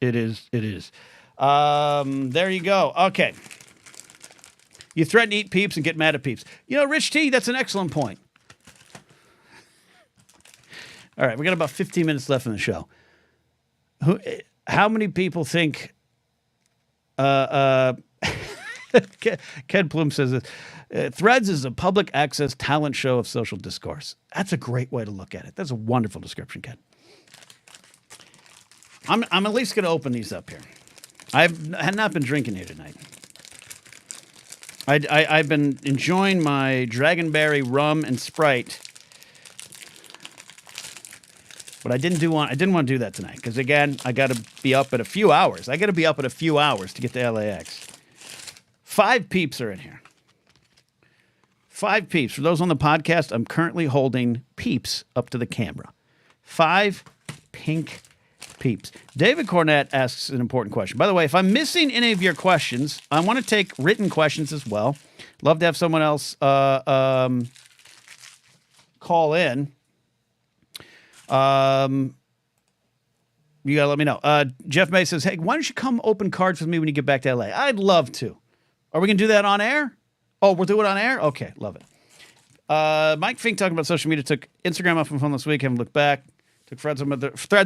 There you go. Okay. You threaten to eat peeps and get mad at peeps. You know, Rich T, that's an excellent point. All right, we got about 15 minutes left in the show. How many people think... Ken Plume says this. Threads is a public access talent show of social discourse. That's a great way to look at it. That's a wonderful description, Ken. I'm at least going to open these up here. I had not been drinking here tonight. I've been enjoying my Dragonberry rum and Sprite. But I didn't want to do that tonight because, again, I got to be up at a few hours. I got to be up at a few hours to get to LAX. 5 peeps are in here. 5 peeps. For those on the podcast, I'm currently holding peeps up to the camera. 5 pink peeps. David Cornett asks an important question. By the way, if I'm missing any of your questions, I want to take written questions as well. Love to have someone else call in. You gotta let me know. Jeff May says, hey, why don't you come open cards with me when you get back to LA? I'd love to. Are we gonna do that on air? Oh, we'll do it on air? Okay, love it. Mike Fink talking about social media. Took Instagram off my phone this week, haven't looked back. Took Threads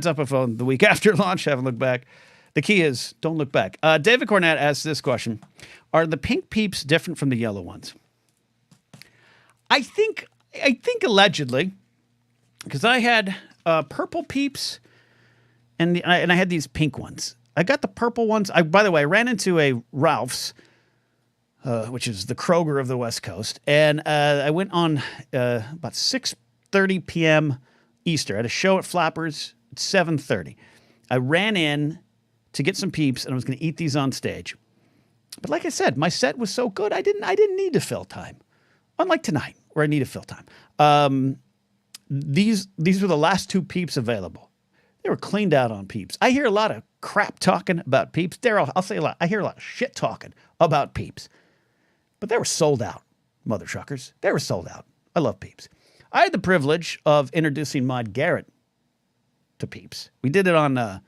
off my phone the week after launch, haven't looked back. The key is don't look back. David Cornett asks this question. Are the pink peeps different from the yellow ones? I think allegedly, because I had purple peeps and I had these pink ones. I got the purple ones. By the way, I ran into a Ralph's, which is the Kroger of the West Coast, and I went on about 6:30 p.m. Easter. I had a show at Flappers at 7:30. I ran in to get some peeps, and I was going to eat these on stage. But like I said, my set was so good, I didn't need to fill time. Unlike tonight, where I need to fill time. These were the last 2 peeps available. They were cleaned out on peeps. I hear a lot of crap talking about peeps. Daryl, I'll say a lot. I hear a lot of shit talking about peeps. But they were sold out, mother truckers. They were sold out. I love peeps. I had the privilege of introducing Maude Garrett to peeps. We did it on, I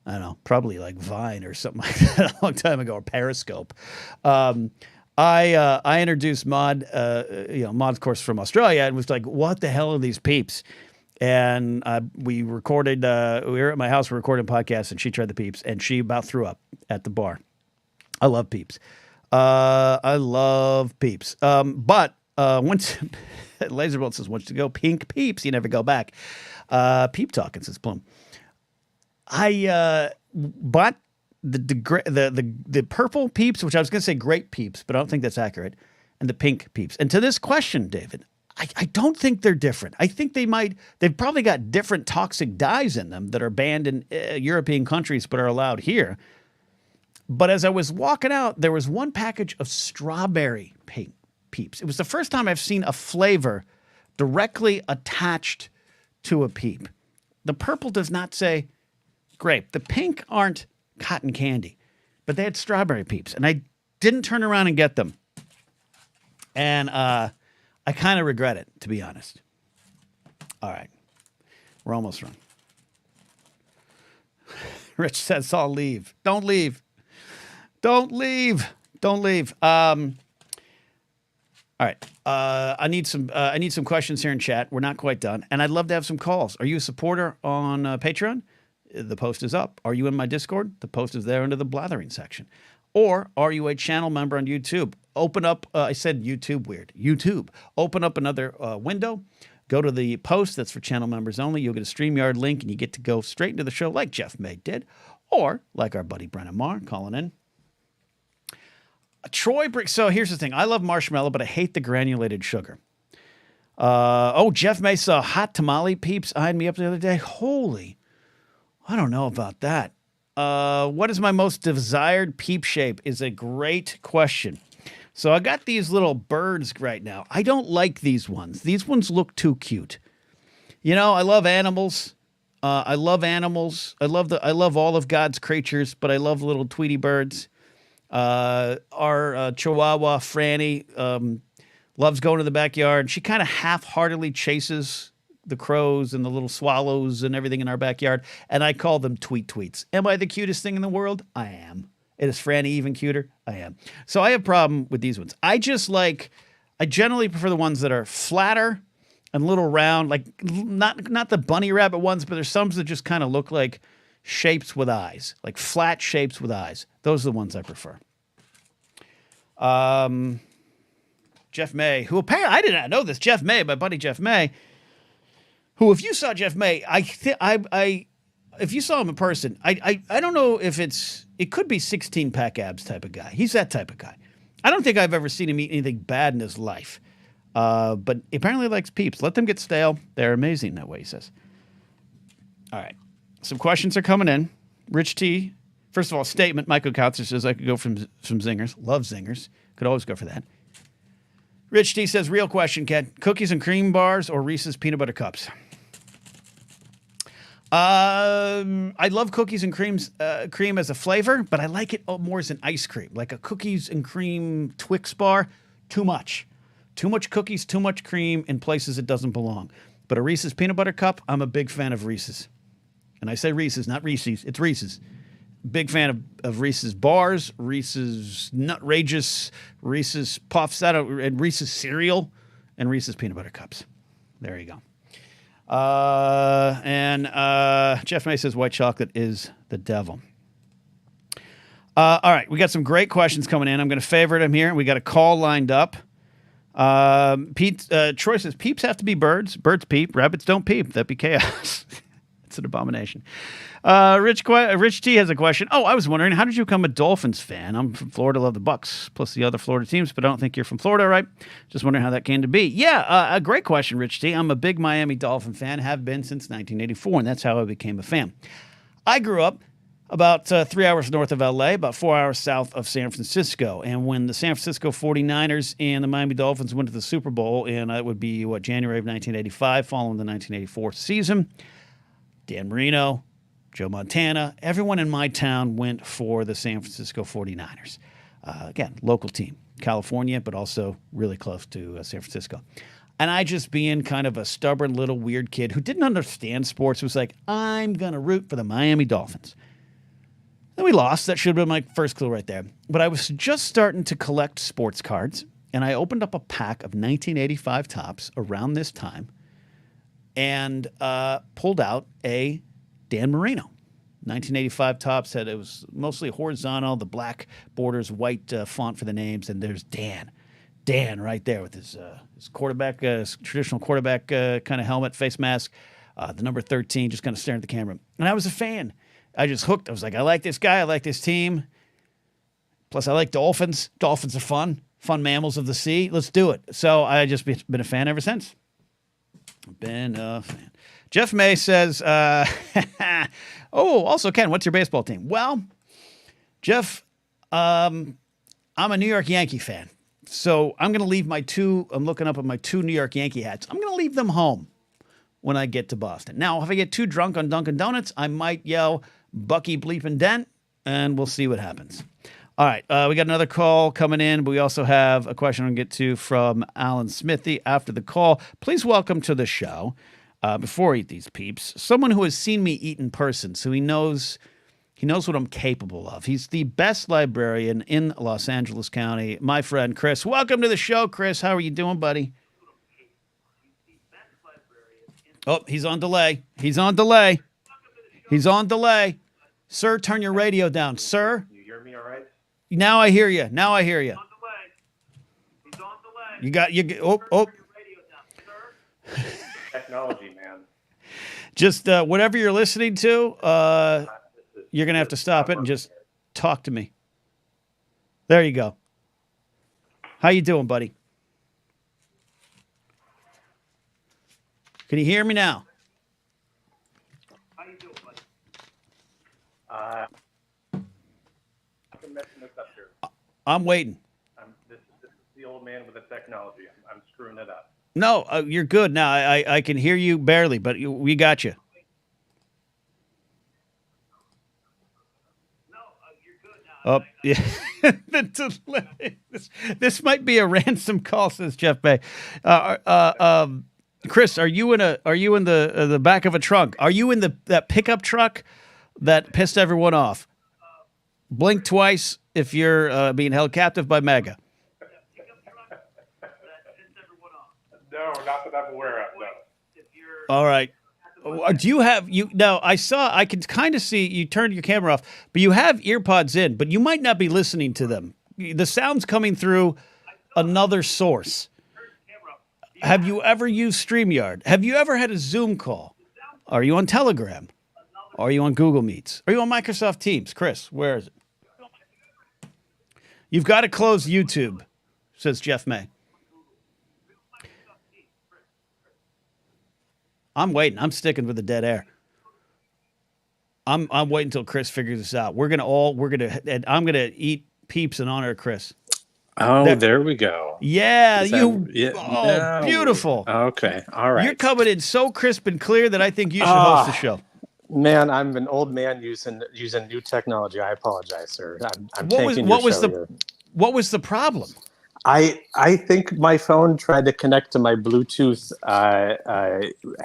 don't know, probably like Vine or something like that a long time ago, or Periscope. I introduced Maude, Maude, of course, from Australia, and was like, what the hell are these peeps? And we recorded, we were at my house, we recorded a podcast, and she tried the peeps, and she about threw up at the bar. I love peeps. I love peeps. But once, Laserbolt says, once you go pink peeps, you never go back. Peep talking, says Plum. I bought the purple peeps, which I was going to say grape peeps, but I don't think that's accurate, and the pink peeps. And to this question, David, I don't think they're different. I think they've probably got different toxic dyes in them that are banned in European countries but are allowed here. But as I was walking out, there was one package of strawberry pink peeps. It was the first time I've seen a flavor directly attached to a peep. The purple does not say grape. The pink aren't cotton candy, but they had strawberry peeps. And I didn't turn around and get them. And I kind of regret it, to be honest. All right. We're almost done. Rich says, I'll leave. Don't leave. Don't leave. Don't leave. All right. I need some questions here in chat. We're not quite done. And I'd love to have some calls. Are you a supporter on Patreon? The post is up. Are you in my Discord? The post is there under the Blathering section. Or are you a channel member on YouTube? Open up, I said YouTube, weird. YouTube. Open up another window. Go to the post that's for channel members only. You'll get a StreamYard link, and you get to go straight into the show like Jeff May did. Or like our buddy Brennan Marr calling in. So here's the thing. I love marshmallow, but I hate the granulated sugar. Jeff May saw hot tamale peeps eyeing me up the other day. Holy, I don't know about that. What is my most desired peep shape is a great question. So I got these little birds right now. I don't like these ones. These ones look too cute. You know, I love animals. I love animals. I love all of God's creatures, but I love little Tweety birds. Our Chihuahua, Franny, loves going to the backyard. She kind of half-heartedly chases the crows and the little swallows and everything in our backyard, and I call them tweets. Am I the cutest thing in the world? I am. Is Franny even cuter? I am. So I have a problem with these ones. I generally prefer the ones that are flatter and a little round, like not the bunny rabbit ones, but there's some that just kind of look like shapes with eyes, like flat shapes with eyes. Those are the ones I prefer. Jeff May, who apparently, I did not know this, Jeff May, my buddy Jeff May, who, if you saw Jeff May, if you saw him in person, I don't know if it could be 16-pack abs type of guy. He's that type of guy. I don't think I've ever seen him eat anything bad in his life. But he apparently likes peeps. Let them get stale. They're amazing that way, he says. All right. Some questions are coming in. Rich T. First of all, statement. Michael Kautzer says I could go from zingers. Love zingers. Could always go for that. Rich T says, real question, Ken. Cookies and cream bars or Reese's peanut butter cups? I love cookies and cream as a flavor, but I like it more as an ice cream. Like a cookies and cream Twix bar, too much. Too much cookies, too much cream in places it doesn't belong. But a Reese's peanut butter cup, I'm a big fan of Reese's. And I say Reese's, not Reese's. It's Reese's. Big fan of Reese's bars, Reese's Nutrageous, Reese's Puffs, and Reese's cereal, and Reese's peanut butter cups. There you go. Jeff May says white chocolate is the devil. All right, we got some great questions coming in. I'm going to favorite them here. We got a call lined up. Troy says peeps have to be birds. Birds peep. Rabbits don't peep. That'd be chaos. It's an abomination. Rich T has a question. Oh, I was wondering, how did you become a Dolphins fan? I'm from Florida, love the Bucks, plus the other Florida teams, but I don't think you're from Florida, right? Just wondering how that came to be. Yeah, a great question, Rich T. I'm a big Miami Dolphin fan, have been since 1984, and that's how I became a fan. I grew up about 3 hours north of LA, about 4 hours south of San Francisco. And when the San Francisco 49ers and the Miami Dolphins went to the Super Bowl, and it would be, January of 1985, following the 1984 season, Dan Marino, Joe Montana, everyone in my town went for the San Francisco 49ers. Again, local team, California, but also really close to San Francisco. And I, just being kind of a stubborn little weird kid who didn't understand sports, was like, I'm going to root for the Miami Dolphins. Then we lost. That should have been my first clue right there. But I was just starting to collect sports cards, and I opened up a pack of 1985 Topps around this time and pulled out a Dan Marino. 1985 Topps it was mostly horizontal, the black borders, white font for the names, and there's Dan right there with his quarterback, traditional quarterback kind of helmet, face mask, the number 13, just kind of staring at the camera. And I was a fan. I just hooked. I was like, I like this guy. I like this team. Plus, I like dolphins. Dolphins are fun mammals of the sea. Let's do it. So I just been a fan ever since. Been a fan. Jeff May says, also, Ken, what's your baseball team? Well, Jeff, I'm a New York Yankee fan. So I'm going to leave I'm looking up at my 2 New York Yankee hats. I'm going to leave them home when I get to Boston. Now, if I get too drunk on Dunkin' Donuts, I might yell Bucky bleepin' Dent, and we'll see what happens. All right, we got another call coming in, but we also have a question I'll get to from Alan Smithy after the call. Please welcome to the show, before I eat these peeps, someone who has seen me eat in person, so he knows what I'm capable of. He's the best librarian in Los Angeles County, my friend Chris. Welcome to the show, Chris. How are you doing, buddy? Oh, he's on delay. He's on delay. He's on delay. Sir, turn your radio down. Sir? You hear me all right? Now I hear you. Now I hear you. He's on delay. You got you. Oh. Technology, man. Just whatever you're listening to, you're gonna have to stop it and just talk to me. There you go. How you doing, buddy? Can you hear me now? How you doing, buddy? I'm messing this up here. I'm waiting. This is the old man with the technology. I'm screwing it up. No, you're good now. I can hear you barely, but we got you. Oh, yeah. The delay. This might be a ransom call, says Jeff Bay. Chris, are you in the back of a trunk? Are you in that pickup truck that pissed everyone off? Blink twice if you're being held captive by Mega. No, not that I'm aware of. No. All right. Do you have now? I can kind of see you turned your camera off, but you have earpods in, but you might not be listening to them. The sound's coming through another source. Have you ever used StreamYard? Have you ever had a Zoom call? Are you on Telegram? Are you on Google Meets? Are you on Microsoft Teams? Chris, where is it? You've got to close YouTube, says Jeff May. I'm waiting. I'm sticking with the dead air. I'm waiting until Chris figures this out. I'm gonna eat peeps in honor of Chris. Oh, there we go. Yeah, no. Beautiful. Okay, all right. You're coming in so crisp and clear that I think you should host the show. Man, I'm an old man using new technology. I apologize, sir. I'm tanking your show here. What was the problem? I think my phone tried to connect to my Bluetooth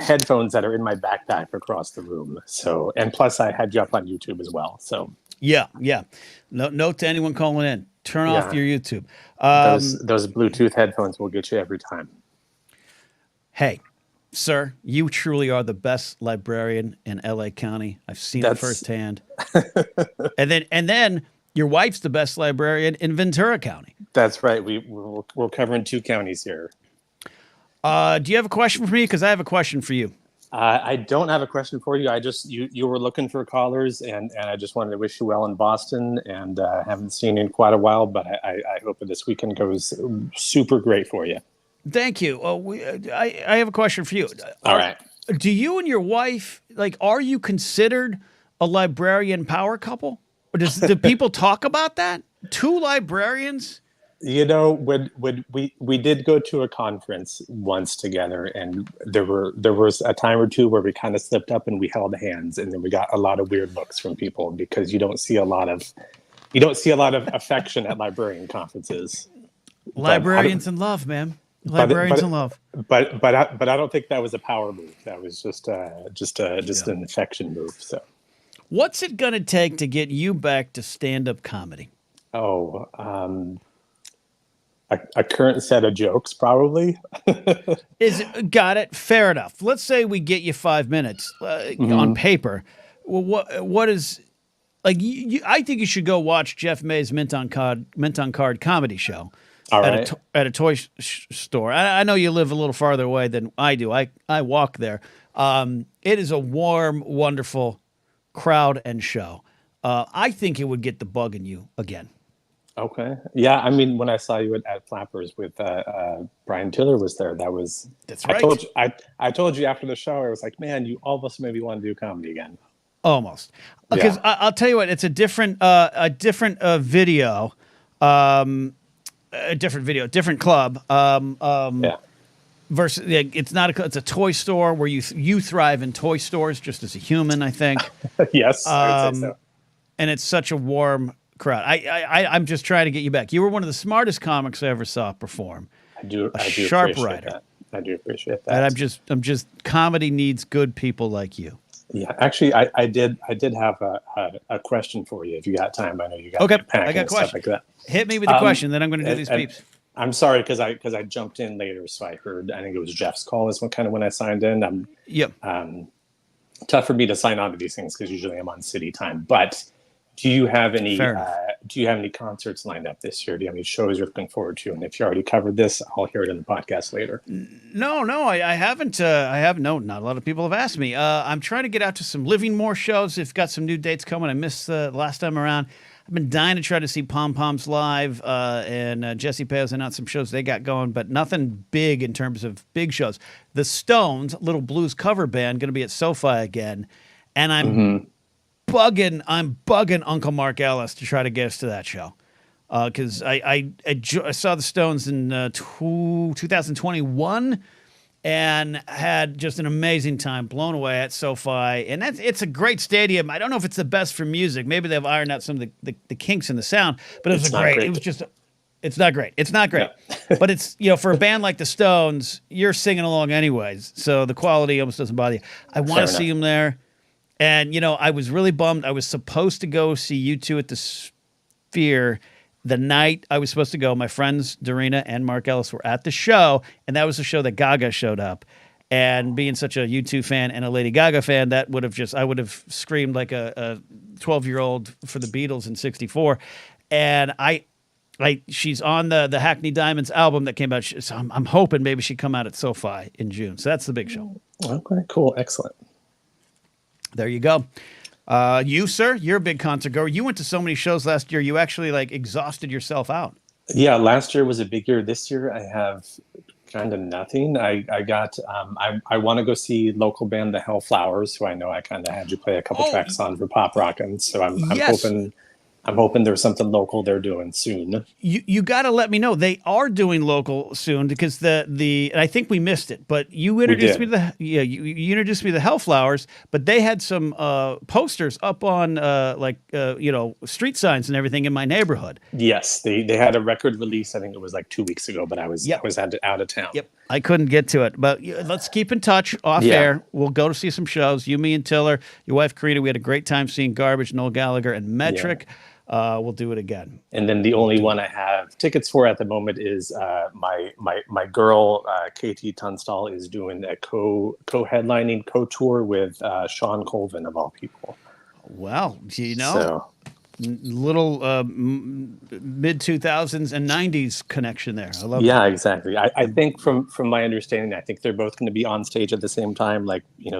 headphones that are in my backpack across the room. So, and plus I had you up on YouTube as well. So yeah. No, note to anyone calling in: turn off your YouTube. Those Bluetooth headphones will get you every time. Hey, sir, you truly are the best librarian in LA County. I've seen it firsthand. and then your wife's the best librarian in Ventura County. That's right. We're covering 2 counties here. Do you have a question for me? Because I have a question for you. I don't have a question for you. You were looking for callers, and I just wanted to wish you well in Boston. And haven't seen you in quite a while, but I hope that this weekend goes super great for you. Thank you. I have a question for you. All right. Do you and your wife, are you considered a librarian power couple? Or do people talk about that? 2 librarians? You know, when we did go to a conference once together, and there was a time or two where we kind of slipped up and we held hands, and then we got a lot of weird looks from people because you don't see a lot of affection at librarian conferes. Librarians in love, man. Librarians in love. But I don't think that was a power move. That was just an affection move. So, what's it gonna take to get you back to stand-up comedy? Oh, a current set of jokes, probably. Got it. Fair enough. Let's say we get you 5 minutes on paper. Well, what is I think you should go watch Jeff May's Mint on Card comedy show at a toy store. I know you live a little farther away than I do. I walk there. It is a warm, wonderful crowd and show. I think it would get the bug in you again. Okay. Yeah. I mean, when I saw you at Flappers with Brian Tiller was there, that's right. I told you after the show, I was like, man, you almost made me want to do comedy again. Almost. Because I'll tell you what, it's a different video, different club. Versus, it's a toy store where you thrive in toy stores just as a human, I think. Yes, I would say so. And it's such a warm crowd. I'm just trying to get you back. You were one of the smartest comics I ever saw perform. I do sharp appreciate writer. that. I do appreciate that. And I'm just comedy needs good people like you. Yeah, actually, I did have a question for you if you got time. I know you got Okay, packing I got a and stuff question. like that. Hit me with the question, then I'm going to do these peeps. I'm sorry because I jumped in later, so I think it was Jeff's call is when I signed in. Yep. Tough for me to sign on to these things because usually I'm on city time. But do you have any concerts lined up this year? Do you have any shows you're looking forward to? And if you already covered this, I'll hear it in the podcast later. No, I haven't. No, not a lot of people have asked me. I'm trying to get out to some Livermore shows. They've got some new dates coming. I missed the last time around. I've been dying to try to see Pom Poms live, and Jesse Pao's announced some shows they got going, but nothing big in terms of big shows. The Stones, little blues cover band, going to be at SoFi again, and I'm bugging Uncle Mark Ellis to try to get us to that show, because I saw the Stones in 2021. And had just an amazing time, blown away at SoFi. And it's a great stadium. I don't know if it's the best for music. Maybe they've ironed out some of the kinks in the sound, but it's not great. It's not great. It's not great. Yeah. But it's, for a band like the Stones, you're singing along anyways. So the quality almost doesn't bother you. I want to see them there. And, I was really bummed. I was supposed to go see U2 at the Sphere. The night I was supposed to go, my friends Dorina and Mark Ellis were at the show, and that was the show that Gaga showed up. And being such a U2 fan and a Lady Gaga fan, I would have screamed like a 12-year-old for the Beatles in '64. And she's on the Hackney Diamonds album that came out. So I'm hoping maybe she'd come out at SoFi in June. So that's the big show. Okay, cool, excellent. There you go. You, sir, you're a big concert goer. You went to so many shows last year. You actually exhausted yourself out. Yeah, last year was a big year. This year I have kind of nothing. I want to go see local band The Hellflowers, who I know I kind of had you play a couple tracks on for Pop Rockin'. So I'm hoping there's something local they're doing soon. You got to let me know. They are doing local soon because and I think we missed it, but you introduced me to you introduced me to the Hellflowers, but they had some posters up on street signs and everything in my neighborhood. Yes, they had a record release. I think it was 2 weeks ago, but I was out of town. Yep. I couldn't get to it, but let's keep in touch off air. We'll go to see some shows. You, me, and Tiller, your wife Karina. We had a great time seeing Garbage, Noel Gallagher, and Metric. Yeah. We'll do it again. And then the only one I have tickets for at the moment is my girl KT Tunstall is doing a co-headlining co-tour with Sean Colvin of all people. Well, little mid 2000s and 90s connection there. I love that. Exactly. I think from my understanding, I think they're both going to be on stage at the same time,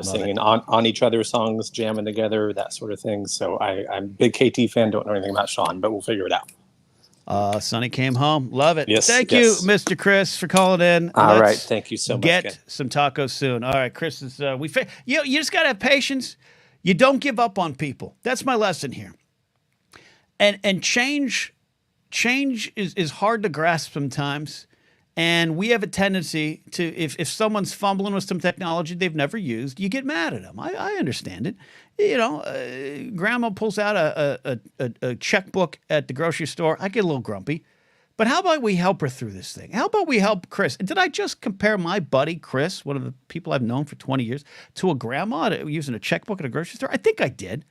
singing on each other's songs, jamming together, that sort of thing. So I'm a big KT fan. Don't know anything about Sean, but we'll figure it out. Sonny came home. Love it. Yes. Thank you, Mr. Chris, for calling in. All right. Thank you so much. Get some tacos soon. All right, Chris is you just gotta have patience. You don't give up on people. That's my lesson here. And change is hard to grasp sometimes. And we have a tendency to, if someone's fumbling with some technology they've never used, you get mad at them. I understand it. Grandma pulls out a checkbook at the grocery store. I get a little grumpy. But how about we help her through this thing? How about we help Chris? And did I just compare my buddy Chris, one of the people I've known for 20 years, to a grandma using a checkbook at a grocery store? I think I did.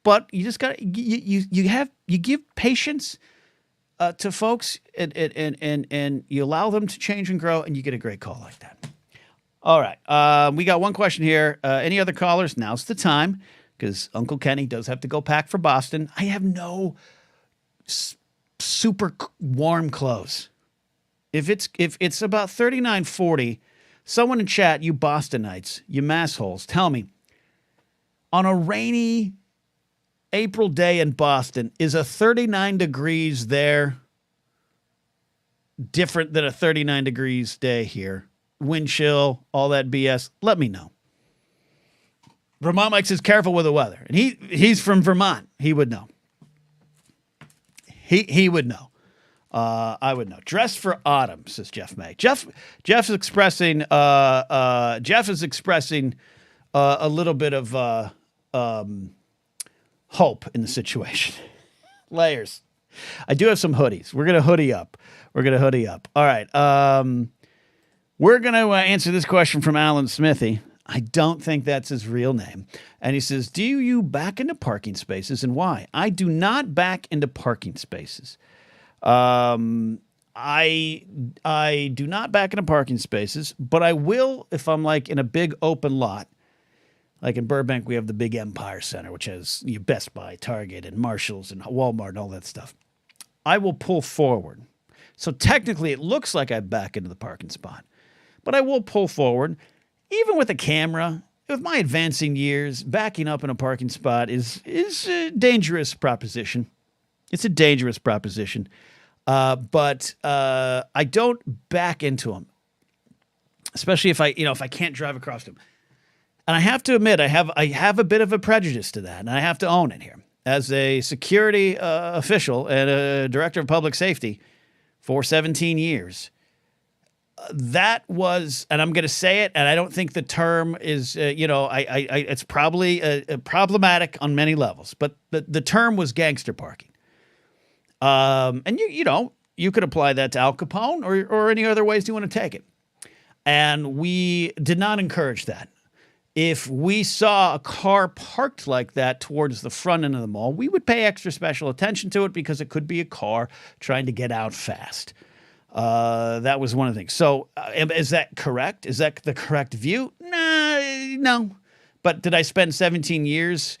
But you just got you give patience to folks and you allow them to change and grow, and you get a great call like that. All right, we got one question here. Any other callers? Now's the time because Uncle Kenny does have to go pack for Boston. I have no super warm clothes. If it's about 39-40, someone in chat, you Bostonites, you massholes, tell me on a rainy April day in Boston, is a 39 degrees there different than a 39 degrees day here? Wind chill, all that BS. Let me know. Vermont Mike says careful with the weather. And he's from Vermont. He would know. He would know. I would know. Dress for autumn, says Jeff May. Jeff is expressing a little bit of hope in the situation. Layers. I do have some hoodies. We're going to hoodie up. All right. We're going to answer this question from Alan Smithy. I don't think that's his real name. And he says, do you back into parking spaces and why? I do not back into parking spaces. I do not back into parking spaces, but I will if I'm like in a big open lot. Like in Burbank, we have the big Empire Center, which has Best Buy, Target, and Marshalls, and Walmart, and all that stuff. I will pull forward. So technically, it looks like I back into the parking spot. But I will pull forward. Even with a camera, with my advancing years, backing up in a parking spot is a dangerous proposition. It's a dangerous proposition. But I don't back into them, especially if I can't drive across them. And I have to admit, I have a bit of a prejudice to that, and I have to own it here. As a security official and a director of public safety for 17 years, that was, and I'm going to say it, and I don't think the term is, it's probably problematic on many levels, but the term was gangster parking. And you could apply that to Al Capone or any other ways you want to take it. And we did not encourage that. If we saw a car parked like that towards the front end of the mall, we would pay extra special attention to it because it could be a car trying to get out fast. That was one of the things. So is that correct? Is that the correct view? No. But did I spend 17 years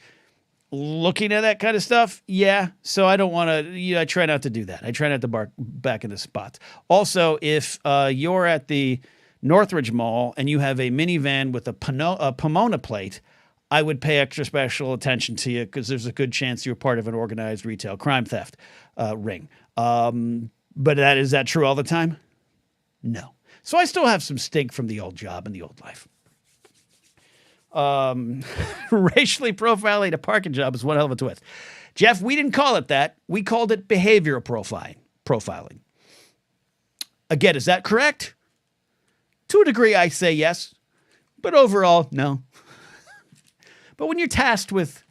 looking at that kind of stuff? Yeah. So I don't want to, I try not to do that. I try not to back into spots. Also, if you're at the Northridge Mall and you have a minivan with a Pomona plate, I would pay extra special attention to you because there's a good chance you're part of an organized retail crime theft ring. But is that true all the time? No. So I still have some stink from the old job and the old life. Racially profiling a parking job is one hell of a twist. Jeff, we didn't call it that. We called it behavioral profiling. Again, is that correct? To a degree, I say yes, but overall, no. But when you're tasked with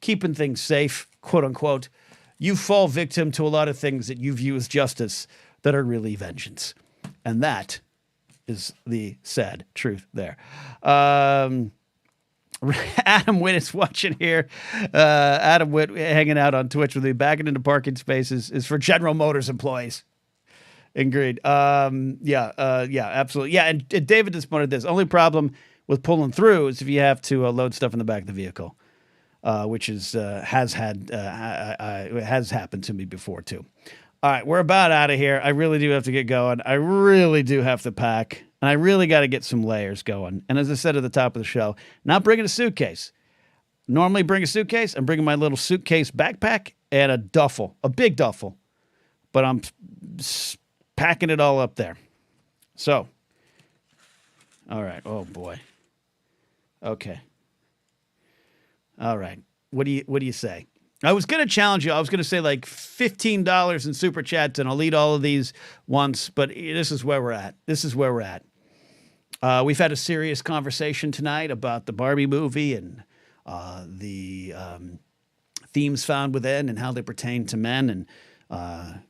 keeping things safe, quote unquote, you fall victim to a lot of things that you view as justice that are really vengeance. And that is the sad truth there. Adam Witt is watching here. Adam Witt hanging out on Twitch with me. Backing into parking spaces is for General Motors employees. Agreed. Yeah, absolutely. Yeah, and David just pointed this. Only problem with pulling through is if you have to load stuff in the back of the vehicle, which has happened to me before too. All right, we're about out of here. I really do have to get going. I really do have to pack, and I really got to get some layers going. And as I said at the top of the show, not bringing a suitcase. Normally bring a suitcase. I'm bringing my little suitcase backpack and a duffel, a big duffel. But I'm packing it all up there. So, all right. Oh boy. Okay. All right. What do you say? I was going to challenge you. I was going to say like $15 in super chats, and I'll eat all of these once. But this is where we're at. We've had a serious conversation tonight about the Barbie movie and the themes found within and how they pertain to men and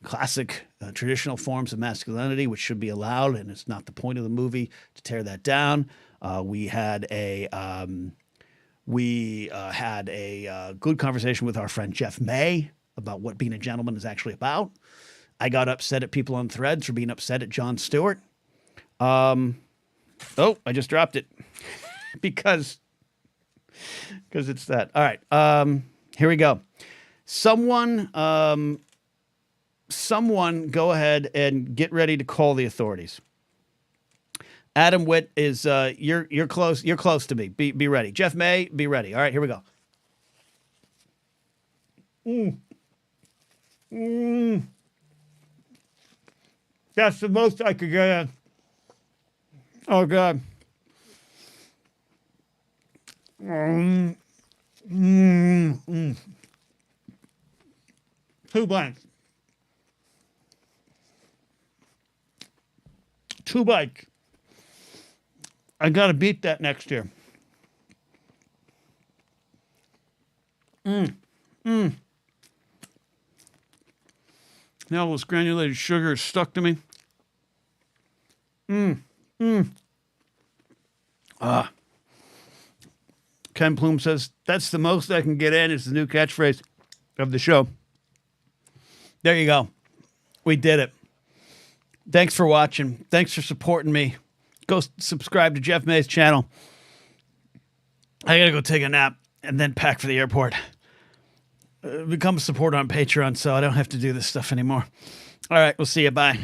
classic traditional forms of masculinity, which should be allowed, and it's not the point of the movie to tear that down. We had a good conversation with our friend Jeff May about what being a gentleman is actually about. I got upset at people on Threads for being upset at Jon Stewart. I just dropped it because it's that. All right, here we go. Someone go ahead and get ready to call the authorities. Adam Witt is you're close to me. Be ready. Jeff May, be ready. All right, here we go. That's the most I could get in. Oh God. Two blanks. Two bites. I got to beat that next year. hell, this granulated sugar is stuck to me. Ken Plume says, that's the most I can get in. It's the new catchphrase of the show. There you go. We did it. Thanks for watching. Thanks for supporting me. Go subscribe to Jeff May's channel. I gotta go take a nap and then pack for the airport. Become a supporter on Patreon so I don't have to do this stuff anymore. All right, we'll see you. Bye.